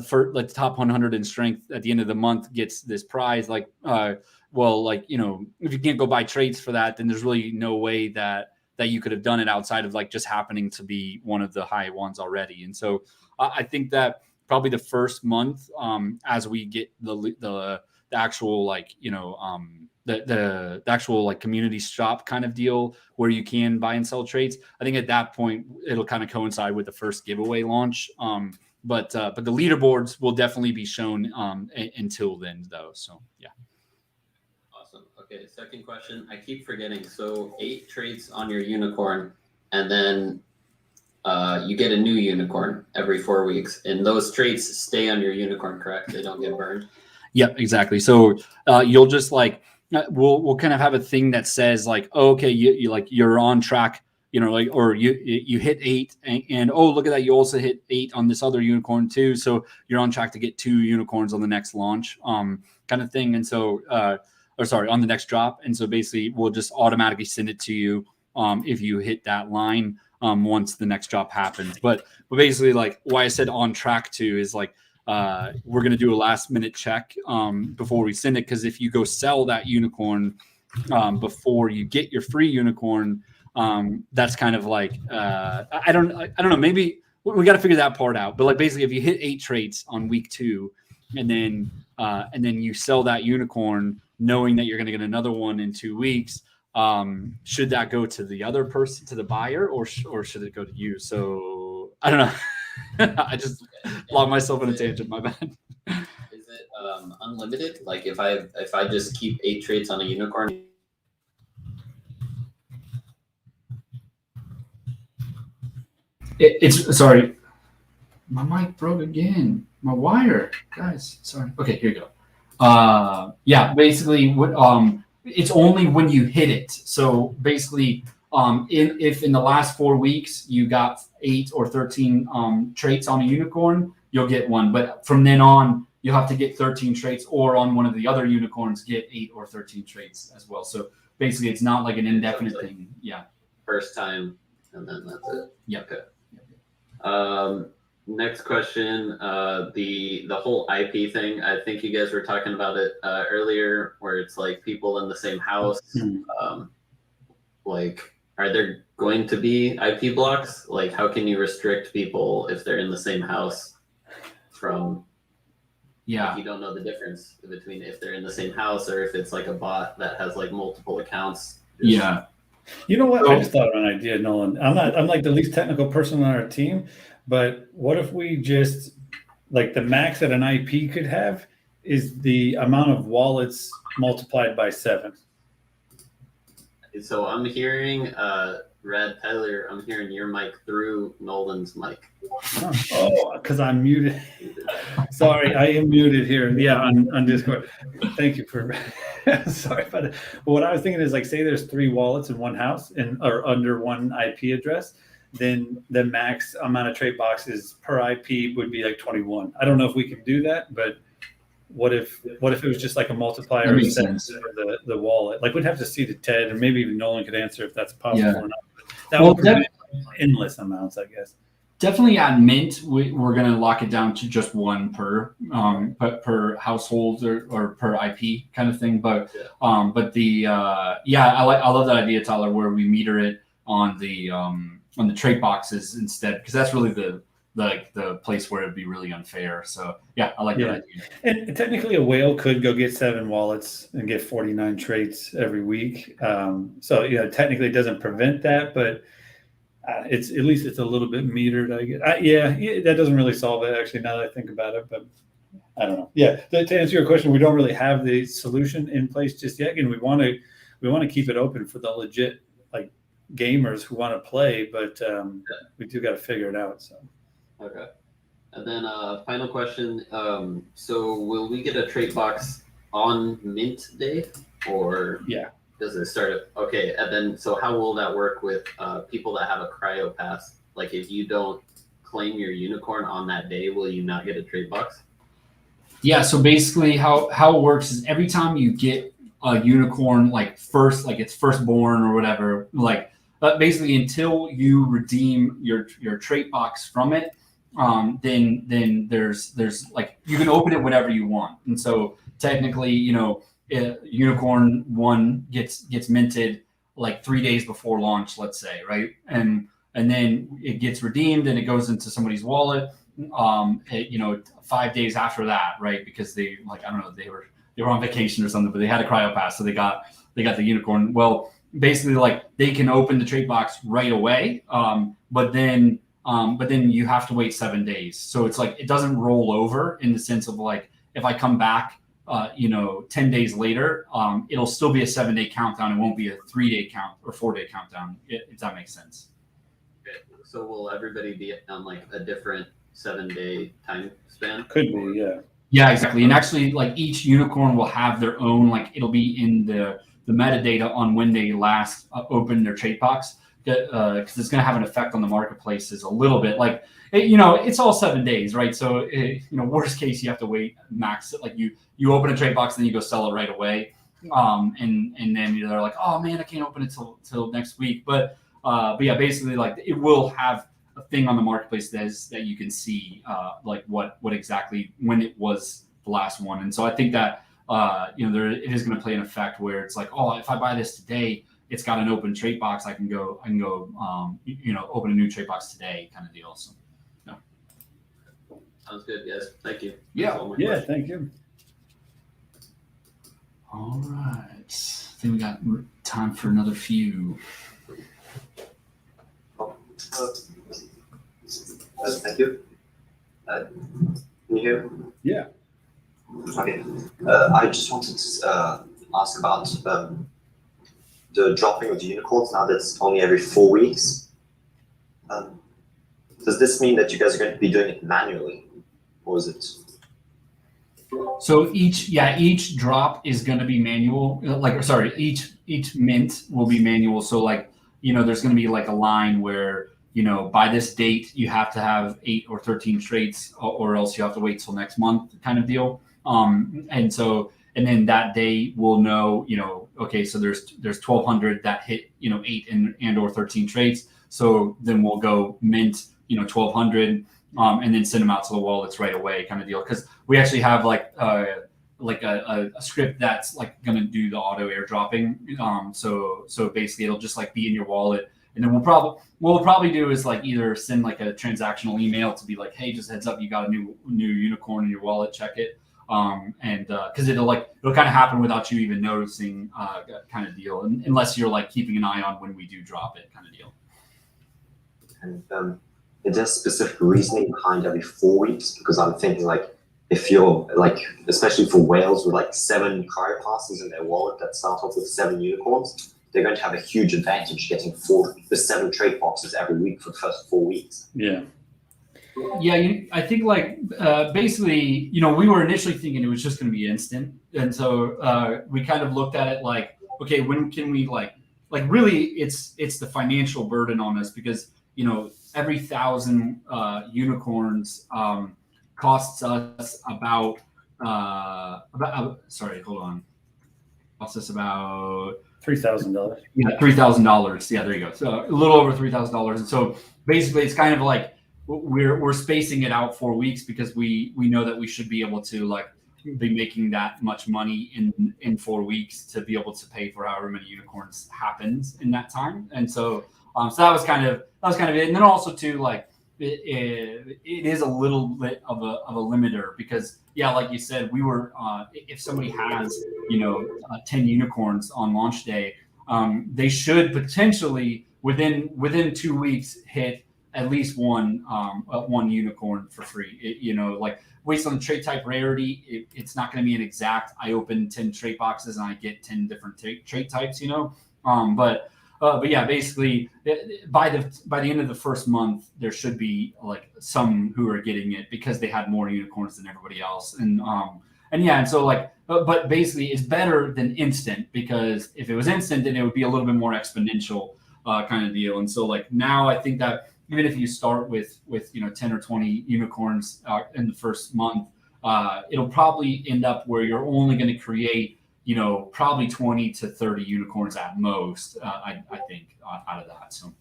for like the top 100 in strength at the end of the month gets this prize, like well, like, you know, if you can't go buy traits for that, then there's really no way that you could have done it outside of like just happening to be one of the high ones already. And so I think that probably the first month, as we get the actual, like, you know, the actual like community shop kind of deal where you can buy and sell traits, I think at that point it'll kind of coincide with the first giveaway launch. But the leaderboards will definitely be shown until then, though. So yeah. Awesome. Okay, second question. I keep forgetting. So 8 traits on your unicorn, and then you get a new unicorn every 4 weeks, and those traits stay on your unicorn, correct? They don't get burned. Yep, exactly. So you'll just like we'll kind of have a thing that says like, oh, okay, you like you're on track, you know, like, or you hit 8 and oh, look at that, you also hit 8 on this other unicorn too, so you're on track to get 2 unicorns on the next launch, kind of thing. And so or sorry, on the next drop. And so basically we'll just automatically send it to you if you hit that line once the next drop happens. But basically, like, why I said on track to is like we're going to do a last minute check before we send it, because if you go sell that unicorn before you get your free unicorn, that's kind of like I don't know, maybe we got to figure that part out. But like basically, if you hit 8 traits on week 2 and then you sell that unicorn knowing that you're going to get another one in 2 weeks, should that go to the other person, to the buyer, or should it go to you? So I don't know. I just locked myself in a tangent. My bad. Is it unlimited? Like if I just keep 8 traits on a unicorn? It's sorry. My mic broke again. My wire, guys. Sorry. Okay, here you go. Yeah, basically, what it's only when you hit it. So basically, if in the last 4 weeks you got 8 or 13 traits on a unicorn, you'll get one. But from then on, you'll have to get 13 traits, or on one of the other unicorns, get 8 or 13 traits as well. So basically, it's not like an indefinite thing. Yeah. First time, and then that's it. Yeah. Okay. Next question. The whole IP thing. I think you guys were talking about it earlier, where it's like people in the same house. Like, are there going to be IP blocks? Like, how can you restrict people if they're in the same house from? Yeah. Like, you don't know the difference between if they're in the same house or if it's like a bot that has like multiple accounts. Yeah. You know what? I just thought of an idea, Nolan. I'm like the least technical person on our team, but what if we just, like, the max that an IP could have is the amount of wallets multiplied by 7. So I'm hearing Rad Tyler, I'm hearing your mic through Nolan's mic. Oh, because I'm muted. Sorry, I am muted here. Yeah, on Discord. Thank you for. Sorry about it. But what I was thinking is, like, say there's 3 wallets in one house or under one IP address, then the max amount of trait boxes per IP would be like 21. I don't know if we can do that, but what if it was just like a multiplier of 7 for the wallet? Like, we'd have to see the TED, and maybe even Nolan could answer if that's possible or not. That would prevent endless amounts, I guess. Definitely at Mint, we're going to lock it down to just 1 per household or per IP kind of thing. But the I love that idea, Tyler, where we meter it on the trait boxes instead, because that's really the place where it'd be really unfair. So yeah, I like that idea. And technically, a whale could go get 7 wallets and get 49 traits every week. So technically, it doesn't prevent that, but it's at least it's a little bit metered. I guess. That doesn't really solve it. Actually, now that I think about it, but I don't know. Yeah, to answer your question, we don't really have the solution in place just yet, and we want to keep it open for the legit like gamers who want to play, but we do got to figure it out. So. Okay. And then final question. So will we get a trait box on mint day, or does it start? Okay. And then so how will that work with people that have a cryo pass? Like if you don't claim your unicorn on that day, will you not get a trait box? Yeah. So basically, how it works is every time you get a unicorn, like it's firstborn or whatever, like basically until you redeem your trait box from it. Then there's like you can open it whenever you want, and so technically, unicorn 1 gets minted like 3 days before launch, let's say, right? And then it gets redeemed and it goes into somebody's wallet. 5 days after that, right? Because they I don't know, they were on vacation or something, but they had a cryo pass, so they got the unicorn. Well, basically, like they can open the trait box right away, but then you have to wait 7 days. So it's like it doesn't roll over in the sense of like if I come back 10 days later, it'll still be a 7-day countdown. It won't be a 3-day count or 4-day countdown, if that makes sense. Okay. So will everybody be on like a different 7-day time span? Could be, yeah. Yeah, exactly. And actually, like each unicorn will have their own, like it'll be in the metadata on when they last opened their trait box. Because it's going to have an effect on the marketplaces a little bit. Like, it's all 7 days, right? So, worst case, you have to wait max. Like you open a trait box, then you go sell it right away. And then they're like, oh man, I can't open it till next week. But yeah, basically, like it will have a thing on the marketplace that you can see, like what exactly when it was the last one. And so I think that it is going to play an effect where it's like, oh, if I buy this today, it's got an open trait box. I can go, open a new trait box today, kind of deal. So, yeah. Sounds good. Yes, thank you. Yeah, thank you. All right, I think we got time for another few. Thank you. Can you hear me? Yeah. Okay. I just wanted to ask about the dropping of the unicorns. Now that's only every 4 weeks. Does this mean that you guys are going to be doing it manually, or is it? So each drop is going to be manual. Each mint will be manual. So there's going to be like a line where by this date you have to have 8 or 13 traits, or else you have to wait till next month, kind of deal. And then that day we'll know, okay, so there's 1,200 that hit, 8 and or 13 traits. So then we'll go mint, 1,200, and then send them out to the wallets right away, kind of deal. Because we actually have a script that's like going to do the auto airdropping. So basically it'll just like be in your wallet. And then what we'll probably do is like either send like a transactional email to be like, hey, just heads up, you got a new unicorn in your wallet, check it. And because it'll kind of happen without you even noticing, kind of deal, unless you're like keeping an eye on when we do drop it, kind of deal. And is there specific reasoning behind every 4 weeks? Because I'm thinking like if you're like, especially for whales with like 7 cryo passes in their wallet that start off with 7 unicorns, they're going to have a huge advantage getting 7 trait boxes every week for the first 4 weeks. Yeah. Yeah, I think basically, we were initially thinking it was just going to be instant, and so we kind of looked at it like, okay, when can we really it's the financial burden on us because every 1,000 unicorns costs us about costs us about $3,000. Yeah, $3,000. Yeah, there you go. So a little over $3,000, and so basically it's kind of like we're spacing it out 4 weeks because we know that we should be able to be making that much money in 4 weeks to be able to pay for however many unicorns happens in that time. And so so that was kind of it. And then also too it is a little bit of a limiter because yeah, like you said, we were if somebody has 10 unicorns on launch day, they should potentially within 2 weeks hit at least one unicorn for free. Like based on the trait type rarity, it's not going to be an exact. I open 10 trait boxes and I get 10 different trait types. But yeah, basically by the end of the first month, there should be like some who are getting it because they had more unicorns than everybody else, and so like, but basically it's better than instant because if it was instant, then it would be a little bit more exponential kind of deal. And so like now I think that even if you start with 10 or 20 unicorns in the first month, it'll probably end up where you're only going to create probably 20 to 30 unicorns at most, I think, out of that. So,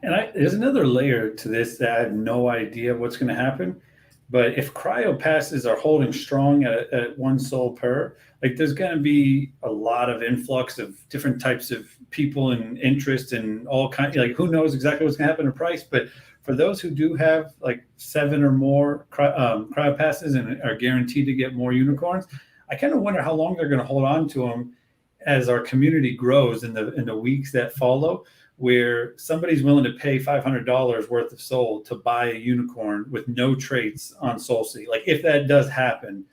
and there's another layer to this that I have no idea what's going to happen. But if cryo passes are holding strong at one soul per, like there's going to be a lot of influx of different types of people and interest and all kinds. Like who knows exactly what's going to happen in price, but for those who do have like 7 or more cryo passes and are guaranteed to get more unicorns, I kind of wonder how long they're going to hold on to them as our community grows in the weeks that follow, where somebody's willing to pay $500 worth of soul to buy a unicorn with no traits on SoulSea. Like if that does happen,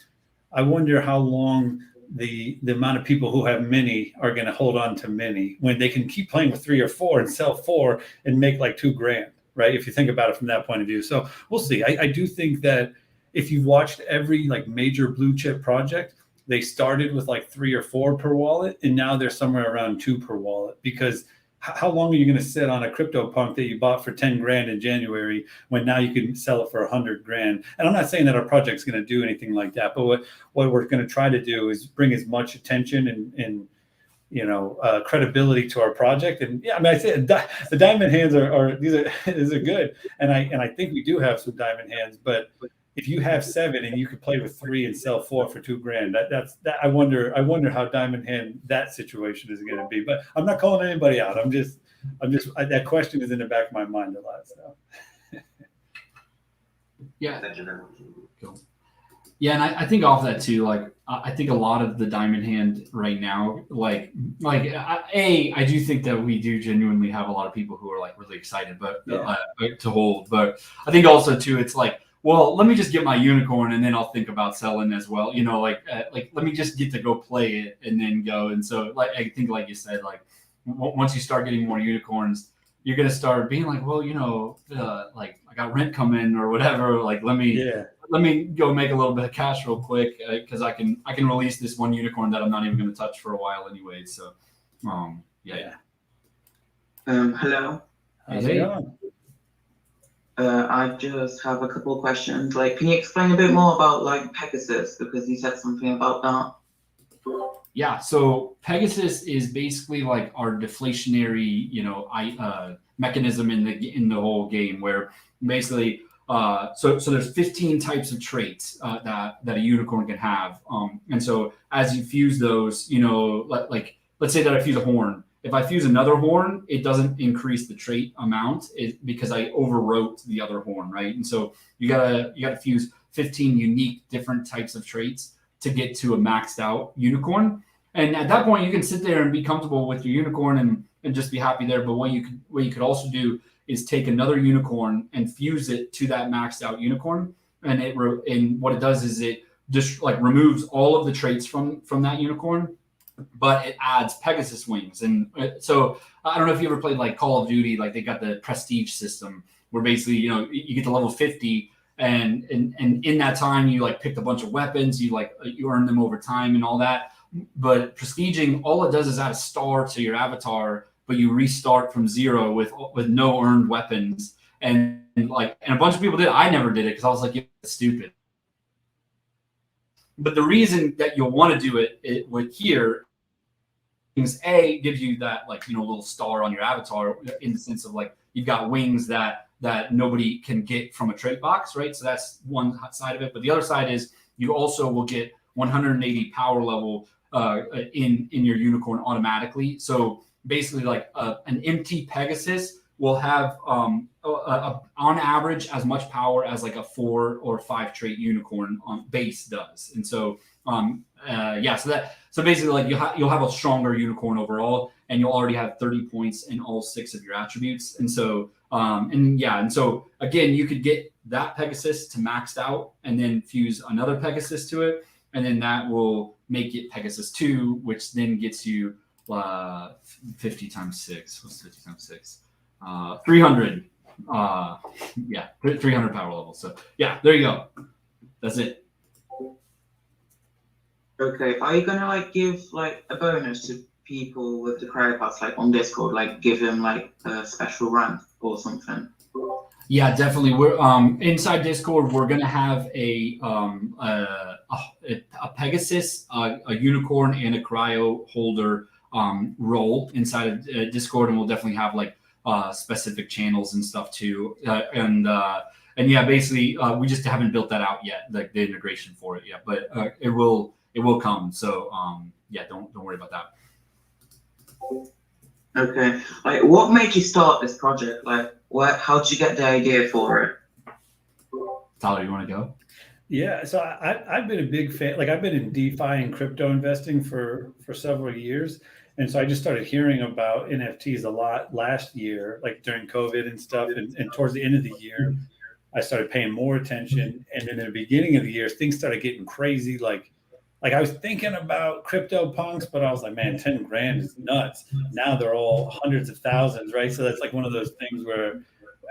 I wonder how long the amount of people who have many are going to hold on to many when they can keep playing with 3 or 4 and sell 4 and make like $2,000, right? If you think about it from that point of view. So we'll see. I do think that if you've watched every like major blue chip project, they started with like 3 or 4 per wallet, and now they're somewhere around 2 per wallet. Because how long are you going to sit on a CryptoPunk that you bought for $10,000 in January when now you can sell it for $100,000? And I'm not saying that our project's going to do anything like that, but what we're going to try to do is bring as much attention and credibility to our project. And yeah, I mean, I say the diamond hands these are good, and I think we do have some diamond hands, but if you have 7 and you could play with 3 and sell 4 for $2,000, that's I wonder how diamond hand that situation is going to be. But I'm not calling anybody out. I'm just that question is in the back of my mind a lot. So yeah, Thank you very much. cool. Yeah, and I think off that too. Like I think a lot of the diamond hand right now, I do think that we do genuinely have a lot of people who are like really excited, but to hold. But I think also too, it's like, well, let me just get my unicorn and then I'll think about selling as well. Let me just get to go play it and then go. And so, like, I think, like you said, like once you start getting more unicorns, you're gonna start being like, well, like I got rent coming or whatever. Like, let me go make a little bit of cash real quick because I can release this one unicorn that I'm not even gonna touch for a while anyway. So, yeah. Hello. Hey. I just have a couple of questions. Like, can you explain a bit more about like Pegasus, because you said something about that? Yeah, so Pegasus is basically like our deflationary, mechanism in the whole game, where basically, so there's 15 types of traits that a unicorn can have, and so as you fuse those, like let's say that I fuse a horn. If I fuse another horn, it doesn't increase the trait amount because I overwrote the other horn, right? And so you gotta fuse 15 unique different types of traits to get to a maxed out unicorn. And at that point, you can sit there and be comfortable with your unicorn and just be happy there. But what you could also do is take another unicorn and fuse it to that maxed out unicorn. And what it does is it just like removes all of the traits from that unicorn, but it adds Pegasus wings. And so I don't know if you ever played like Call of Duty, like they got the prestige system where basically, you get to level 50 and in that time you like picked a bunch of weapons, you earn them over time and all that. But prestiging, all it does is add a star to your avatar, but you restart from 0 with no earned weapons. And a bunch of people did. I never did it because I was like, it's stupid. But the reason that you'll want to do it with here is gives you that little star on your avatar in the sense of like you've got wings that nobody can get from a trait box, right? So that's one side of it. But the other side is you also will get 180 power level in your unicorn automatically. So basically, like an empty Pegasus will have on average as much power as like a 4 or 5 trait unicorn on base does. And so so basically like you'll have a stronger unicorn overall, and you'll already have 30 points in all 6 of your attributes. And so and so again, you could get that Pegasus to maxed out and then fuse another Pegasus to it, and then that will make it Pegasus 2, which then gets you 50 times 6. What's 50 times 6? 300. 300 power level. So yeah, there you go. That's it. Okay, are you gonna like give like a bonus to people with the cryopods like on Discord, like give them like a special rank or something? Yeah, definitely. We're inside Discord. We're gonna have a Pegasus, a unicorn, and a cryo holder role inside of Discord, and we'll definitely have like specific channels and stuff too. And yeah, basically, we just haven't built that out yet, like the integration for it yet. But it will come. So yeah, don't worry about that. Okay, like what made you start this project? Like, how did you get the idea for it? Tyler, you want to go? Yeah, so I've been a big fan. Like I've been in DeFi and crypto investing for several years, and so I just started hearing about NFTs a lot last year, like during COVID and stuff. And towards the end of the year, I started paying more attention. And then in the beginning of the year, things started getting crazy. Like I was thinking about crypto punks, but I was like, man, 10 grand is nuts. Now they're all hundreds of thousands, right? So that's like one of those things where,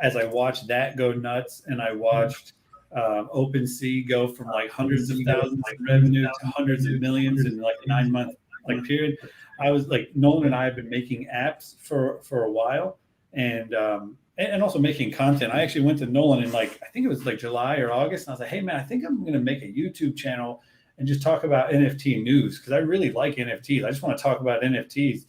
as I watched that go nuts, and I watched OpenSea go from like hundreds of thousands in revenue to hundreds of millions in like a 9-month like period, I was like, Nolan and I have been making apps for a while, and also making content. I actually went to Nolan in like, I think it was like July or August, and I was like, hey man, I think I'm going to make a YouTube channel and just talk about NFT news, because I really like NFTs. I just want to talk about NFTs.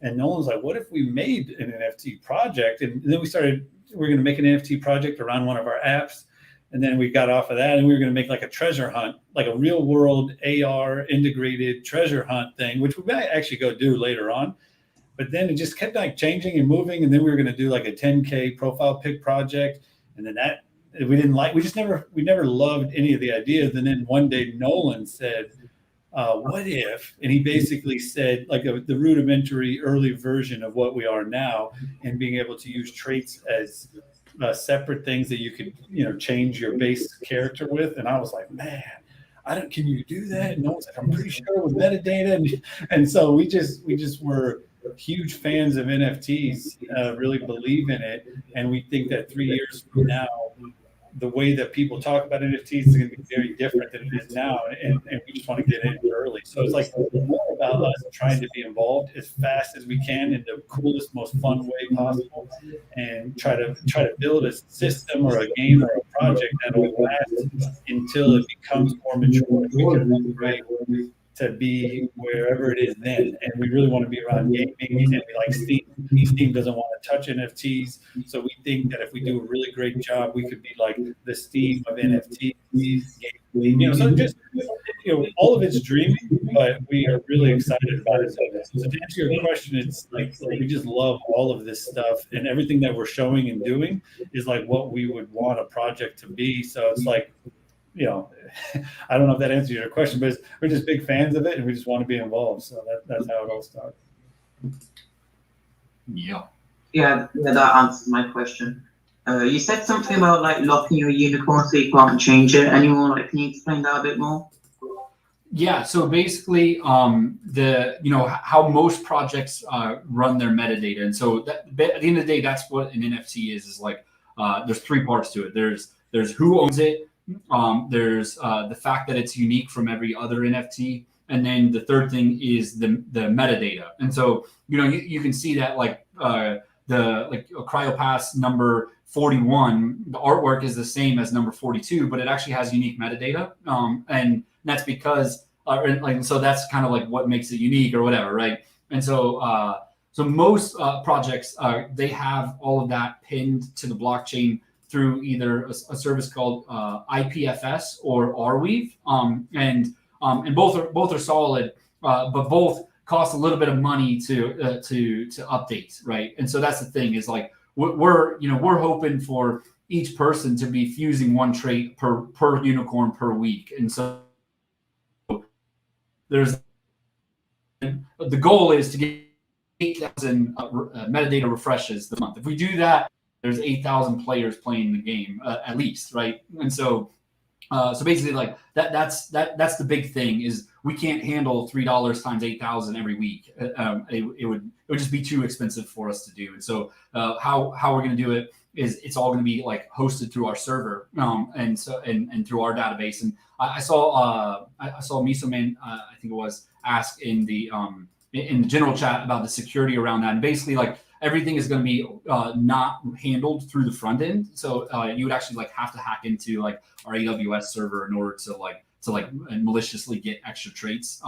And Nolan's like, what if we made an NFT project? And then we're going to make an NFT project around one of our apps. And then we got off of that, and we were going to make like a treasure hunt, like a real world AR integrated treasure hunt thing, which we might actually go do later on. But then it just kept like changing and moving. And then we were going to do like a 10K profile pic project. And then that we never loved any of the ideas. And then one day Nolan said, what if, and he basically said like the rudimentary early version of what we are now, and being able to use traits as separate things that you could, change your base character with. And I was like, man, can you do that? And Nolan's like, I'm pretty sure with metadata. And so we just were huge fans of NFTs, really believe in it. And we think that 3 years from now, the way that people talk about NFTs is going to be very different than it is now, and we just want to get in early. So it's like more about us trying to be involved as fast as we can in the coolest, most fun way possible, and try to build a system or a game or a project that will last until it becomes more mature. We can migrate to be wherever it is then. And we really want to be around gaming, and we like Steam. Steam doesn't want to touch NFTs. So we think that if we do a really great job, we could be like the Steam of NFTs. So just, all of it's dreaming, but we are really excited about it. So to answer your question, it's like we just love all of this stuff, and everything that we're showing and doing is like what we would want a project to be. So it's like, I don't know if that answers your question, but we're just big fans of it, and we just want to be involved. So that's how it all started. Yeah, that answers my question. You said something about like locking your unicorn so you can't change it anymore. Like, can you explain that a bit more? Yeah. So basically, how most projects run their metadata, and so at the end of the day, that's what an NFT is like. There's 3 parts to it. There's who owns it. There's the fact that it's unique from every other NFT, and then the third thing is the metadata. And so you can see that like a CryoPass number 41, the artwork is the same as number 42, but it actually has unique metadata, and that's because so that's kind of like what makes it unique or whatever, right? And so most projects they have all of that pinned to the blockchain through either a service called IPFS or Arweave, and both are solid, but both cost a little bit of money to update, right? And so that's the thing is like we're hoping for each person to be fusing one trait per unicorn per week, and so there's the goal is to get 8,000 metadata refreshes the month. If we do that, there's 8,000 players playing the game at least, right? And so basically, like that's the big thing is we can't handle $3 times 8,000 every week. It would just be too expensive for us to do. And so how we're going to do it is it's all going to be like hosted through our server and through our database. And I saw Miso Man, I think it was, ask in the general chat about the security around that. And basically, like everything is going to be not handled through the front end. So you would actually like have to hack into like our AWS server in order to maliciously get extra traits.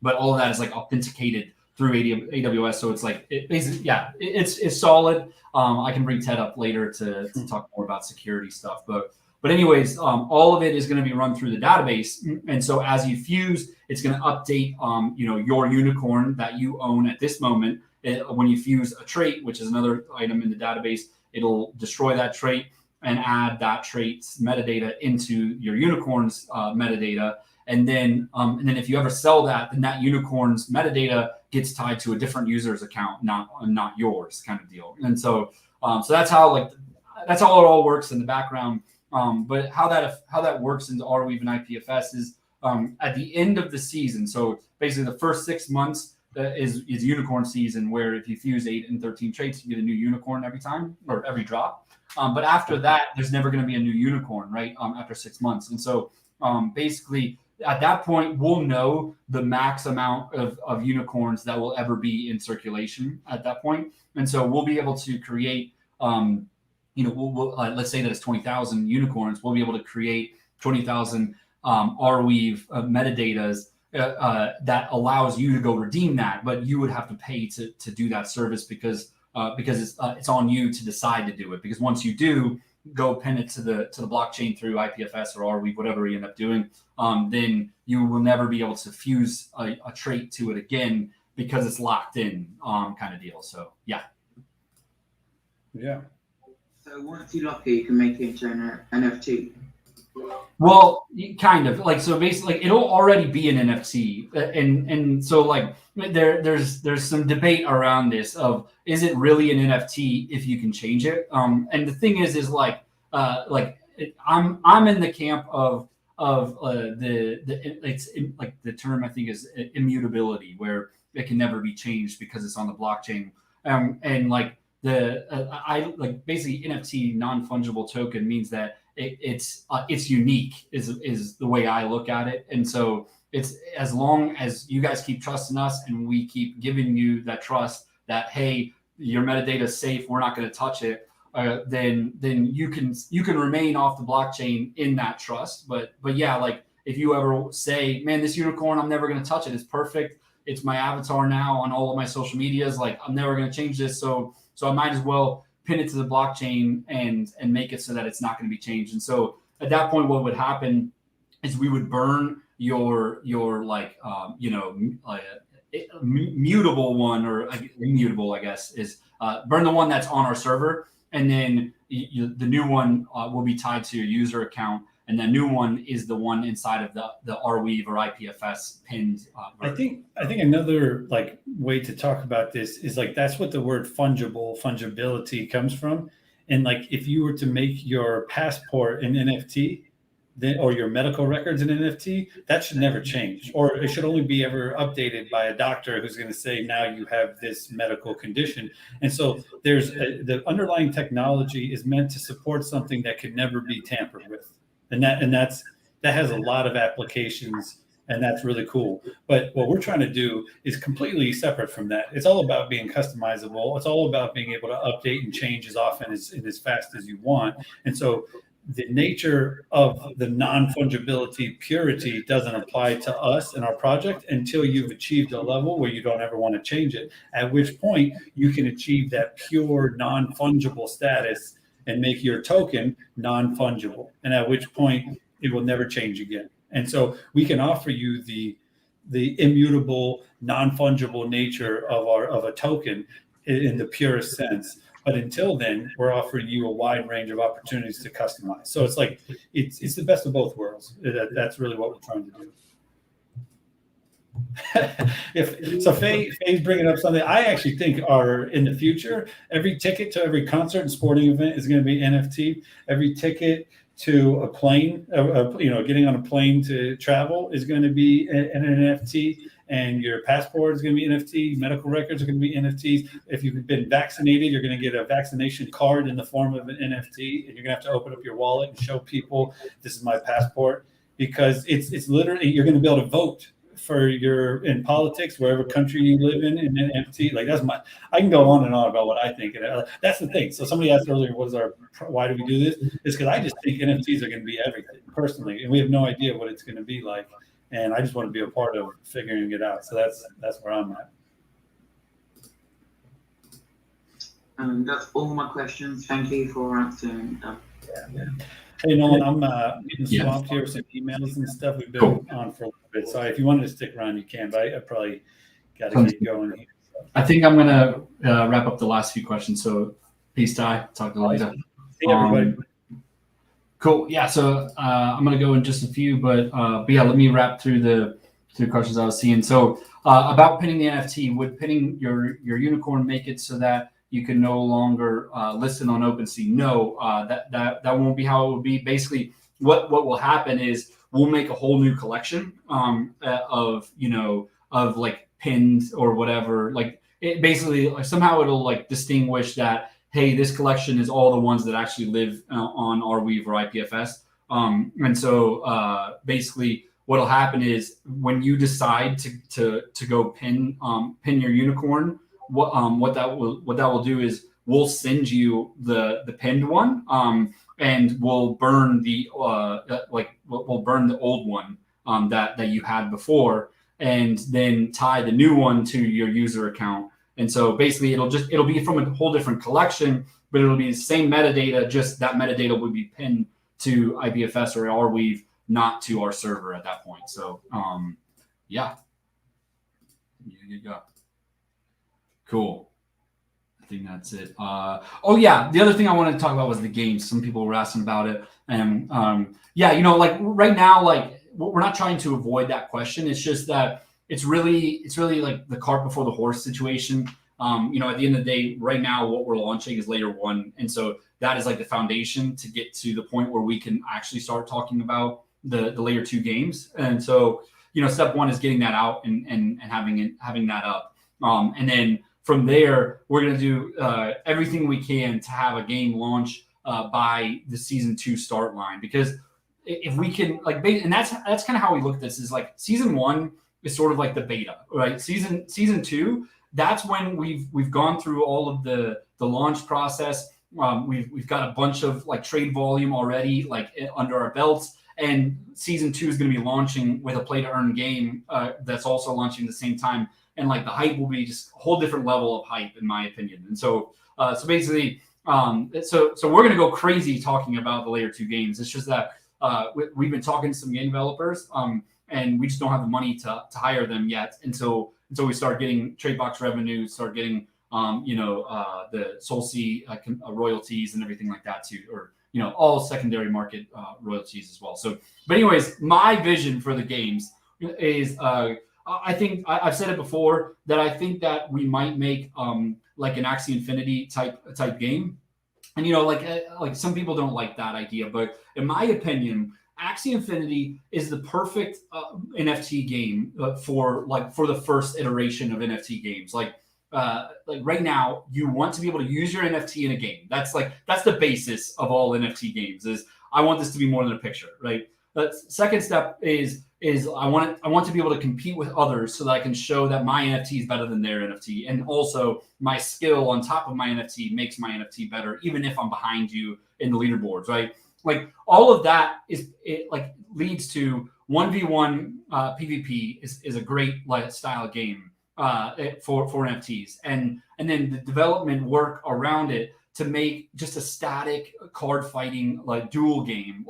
But all of that is like authenticated through AWS. So it's like it's solid. I can bring Ted up later to talk more about security stuff. But anyways, all of it is going to be run through the database. And so as you fuse, it's going to update your unicorn that you own at this moment. When you fuse a trait, which is another item in the database, it'll destroy that trait and add that trait's metadata into your unicorn's metadata. And then if you ever sell that, then that unicorn's metadata gets tied to a different user's account, not yours, kind of deal. And so that's how it all works in the background. But how that works into Arweave and IPFS is at the end of the season. So basically, the first 6 months is unicorn season, where if you fuse 8 and 13 traits, you get a new unicorn every time or every drop. But after that, there's never going to be a new unicorn, right? After 6 months, and so basically at that point, we'll know the max amount of unicorns that will ever be in circulation at that point, and so we'll be able to create. Let's say that it's 20,000 unicorns. We'll be able to create 20,000 Arweave metadatas that allows you to go redeem that, but you would have to pay to do that service because it's on you to decide to do it. Because once you do go pin it to the blockchain through IPFS or Arweave, whatever you end up doing, then you will never be able to fuse a trait to it again because it's locked in, kind of deal. So yeah. So once you lock it, you can make it into an NFT. Well, kind of like, so basically, like, it'll already be an NFT, and so like there's some debate around this of, is it really an NFT if you can change it? And the thing is I'm in the camp of it's like the term I think is immutability, where it can never be changed because it's on the blockchain, and like basically NFT non-fungible token means that it's unique is the way I look at it. And so it's, as long as you guys keep trusting us and we keep giving you that trust that, hey, your metadata is safe, we're not going to touch it, then you can remain off the blockchain in that trust. But yeah, like if you ever say, man, this unicorn, I'm never going to touch it, it's perfect, it's my avatar now on all of my social medias, like I'm never going to change this, so I might as well pin it to the blockchain and make it so that it's not going to be changed. And so at that point, what would happen is we would burn your mutable one, or immutable, I guess, is burn the one that's on our server, and then the new one will be tied to your user account, and the new one is the one inside of the Arweave or IPFS pinned. I think another like way to talk about this is like, that's what the word fungibility comes from. And like, if you were to make your passport an NFT, then, or your medical records an NFT, that should never change, or it should only be ever updated by a doctor who's going to say, now you have this medical condition. And so the underlying technology is meant to support something that could never be tampered with. And that has a lot of applications, and that's really cool. But what we're trying to do is completely separate from that. It's all about being customizable. It's all about being able to update and change as often and as fast as you want. And so the nature of the non-fungibility purity doesn't apply to us and our project until you've achieved a level where you don't ever want to change it, at which point you can achieve that pure non-fungible status and make your token non-fungible, and at which point it will never change again. And so we can offer you the immutable, non-fungible nature of a token in the purest sense. But until then, we're offering you a wide range of opportunities to customize. So it's like it's the best of both worlds. That's really what we're trying to do. Faye's bringing up something I actually think are in the future. Every ticket to every concert and sporting event is going to be NFT. Every ticket to a plane, getting on a plane to travel is going to be an NFT, and your passport is going to be NFT. Medical records are going to be NFTs. If you've been vaccinated, you're going to get a vaccination card in the form of an NFT, and you're going to have to open up your wallet and show people this is my passport, because it's literally you're going to be able to vote for in politics, wherever country you live in an NFT. Like I can go on and on about what I think. And that's the thing. So somebody asked earlier, why do we do this? It's because I just think NFTs are going to be everything personally. And we have no idea what it's going to be like. And I just want to be a part of figuring it out. So that's where I'm at. That's all my questions. Thank you for answering them. Yeah. Hey, Nolan, I'm getting swamped here with some emails and stuff. We've been on for a little bit. So if you wanted to stick around, you can. But I probably got to get going here. So. I think I'm going to wrap up the last few questions. So peace, Ty. Talk to you later. See everybody. Cool. Yeah. So I'm going to go in just a few. But yeah, let me wrap through the questions I was seeing. So about pinning the NFT, would pinning your unicorn make it so that you can no longer list it on OpenSea? No, that won't be how it will be. Basically, what will happen is we'll make a whole new collection of like pins or whatever. Like it basically somehow it'll like distinguish that, hey, this collection is all the ones that actually live on Arweave or IPFS. And so basically what'll happen is when you decide to go pin your unicorn, what that will do is we'll send you the pinned one, and we'll burn the we'll burn the old one that you had before, and then tie the new one to your user account. And so basically it'll be from a whole different collection, but it'll be the same metadata, just that metadata would be pinned to IPFS or Arweave, not to our server at that point. So yeah, you go. Cool. I think that's it. Oh yeah, the other thing I wanted to talk about was the games. Some people were asking about it, and yeah, like right now, like we're not trying to avoid that question. It's just that it's really like the cart before the horse situation. At the end of the day, right now, what we're launching is layer 1, and so that is like the foundation to get to the point where we can actually start talking about the layer 2 games. And so step 1 is getting that out and having that up, and then from there, we're going to do everything we can to have a game launch by the season 2 start line. Because if we can, and that's kind of how we look at this, is like season 1 is sort of like the beta, right? Season 2, that's when we've gone through all of the launch process. We've got a bunch of like trade volume already under our belts, and season 2 is going to be launching with a play to earn game that's also launching at the same time. And like the hype will be just a whole different level of hype, in my opinion. And so basically, so we're going to go crazy talking about the layer 2 games. It's just that we've been talking to some game developers, and we just don't have the money to hire them yet. Until we start getting trade box revenue, start getting the SolSea royalties and everything like that too, or all secondary market royalties as well. So, but anyways, my vision for the games is. I think I've said it before that I think that we might make like an Axie Infinity type game, and like some people don't like that idea, but in my opinion, Axie Infinity is the perfect NFT game for the first iteration of NFT games. Like right now, you want to be able to use your NFT in a game. That's the basis of all NFT games. Is I want this to be more than a picture, right? The second step is I want to be able to compete with others so that I can show that my NFT is better than their NFT, and also my skill on top of my NFT makes my NFT better, even if I'm behind you in the leaderboards, right? Like all of that leads to 1v1 PvP is a great style game for NFTs, and then the development work around it to make just a static card fighting duel game.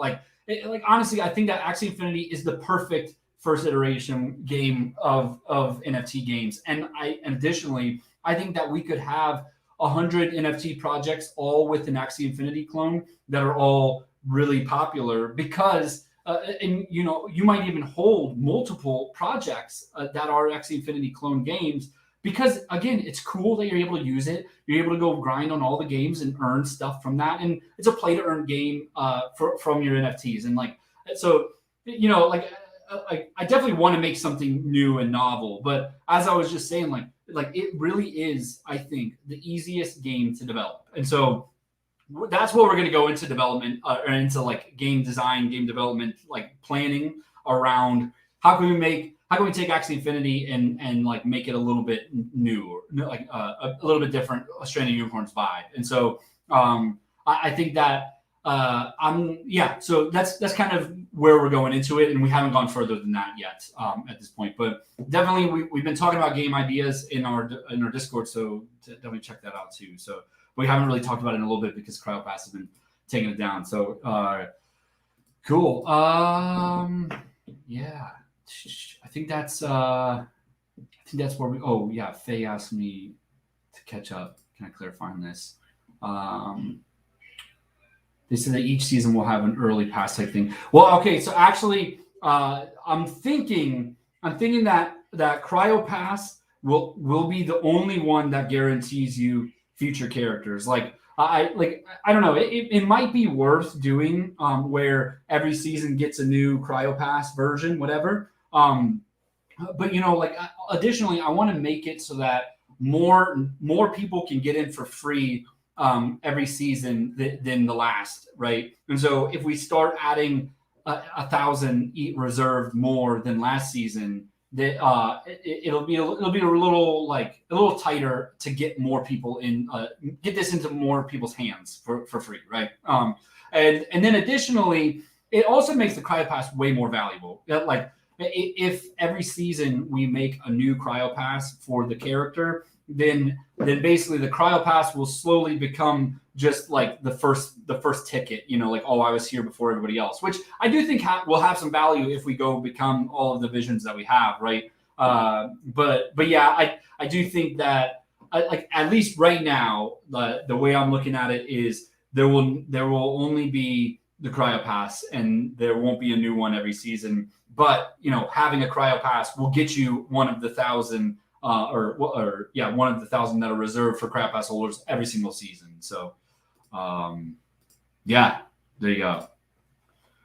Honestly, I think that Axie Infinity is the perfect first iteration game of NFT games. And additionally, I think that we could have 100 NFT projects, all with an Axie Infinity clone that are all really popular because, and you might even hold multiple projects that are Axie Infinity clone games because, again, it's cool that you're able to use it. You're able to go grind on all the games and earn stuff from that, and it's a play to earn game from your NFTs. And like, so like I definitely want to make something new and novel, but as I was just saying, like it really is, I think, the easiest game to develop. And so that's what we're going to go into development or into like game design, game development, like planning around how can we take Axie Infinity and like make it a little bit new, like a little bit different, a Stranded Unicorns vibe. And so I think that so that's kind of where we're going into it, and we haven't gone further than that yet at this point. But definitely, we've been talking about game ideas in our Discord, so definitely check that out too. So we haven't really talked about it in a little bit because CryoPass has been taking it down. So cool. Yeah, I think that's where we. Oh yeah, Faye asked me to catch up. Can I clarify on this? They said that each season will have an early pass type thing. Well, okay, so actually, I'm thinking that Cryo Pass will be the only one that guarantees you future characters. Like I don't know, it might be worth doing where every season gets a new Cryo Pass version, whatever. But like additionally, I want to make it so that more people can get in for free every season than the last, right? And so if we start adding 1,000 reserved more than last season, that it'll be a little tighter to get more people in, get this into more people's hands for free, right? And then additionally, it also makes the Cryo Pass way more valuable. Like if every season we make a new Cryo Pass for the character, then basically the Cryo Pass will slowly become just like the first ticket, like, oh, I was here before everybody else, which I do think will have some value if we go become all of the visions that we have, right? But yeah, I do think that like at least right now, the way I'm looking at it is there will only be the Cryo Pass and there won't be a new one every season. But having a Cryo Pass will get you one of the 1,000. One of the 1,000 that are reserved for Cryo Pass holders every single season. So, yeah, there you go.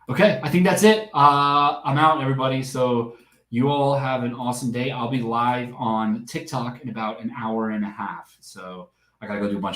Okay, I think that's it. I'm out, everybody. So you all have an awesome day. I'll be live on TikTok in about an hour and a half. So I gotta go do a bunch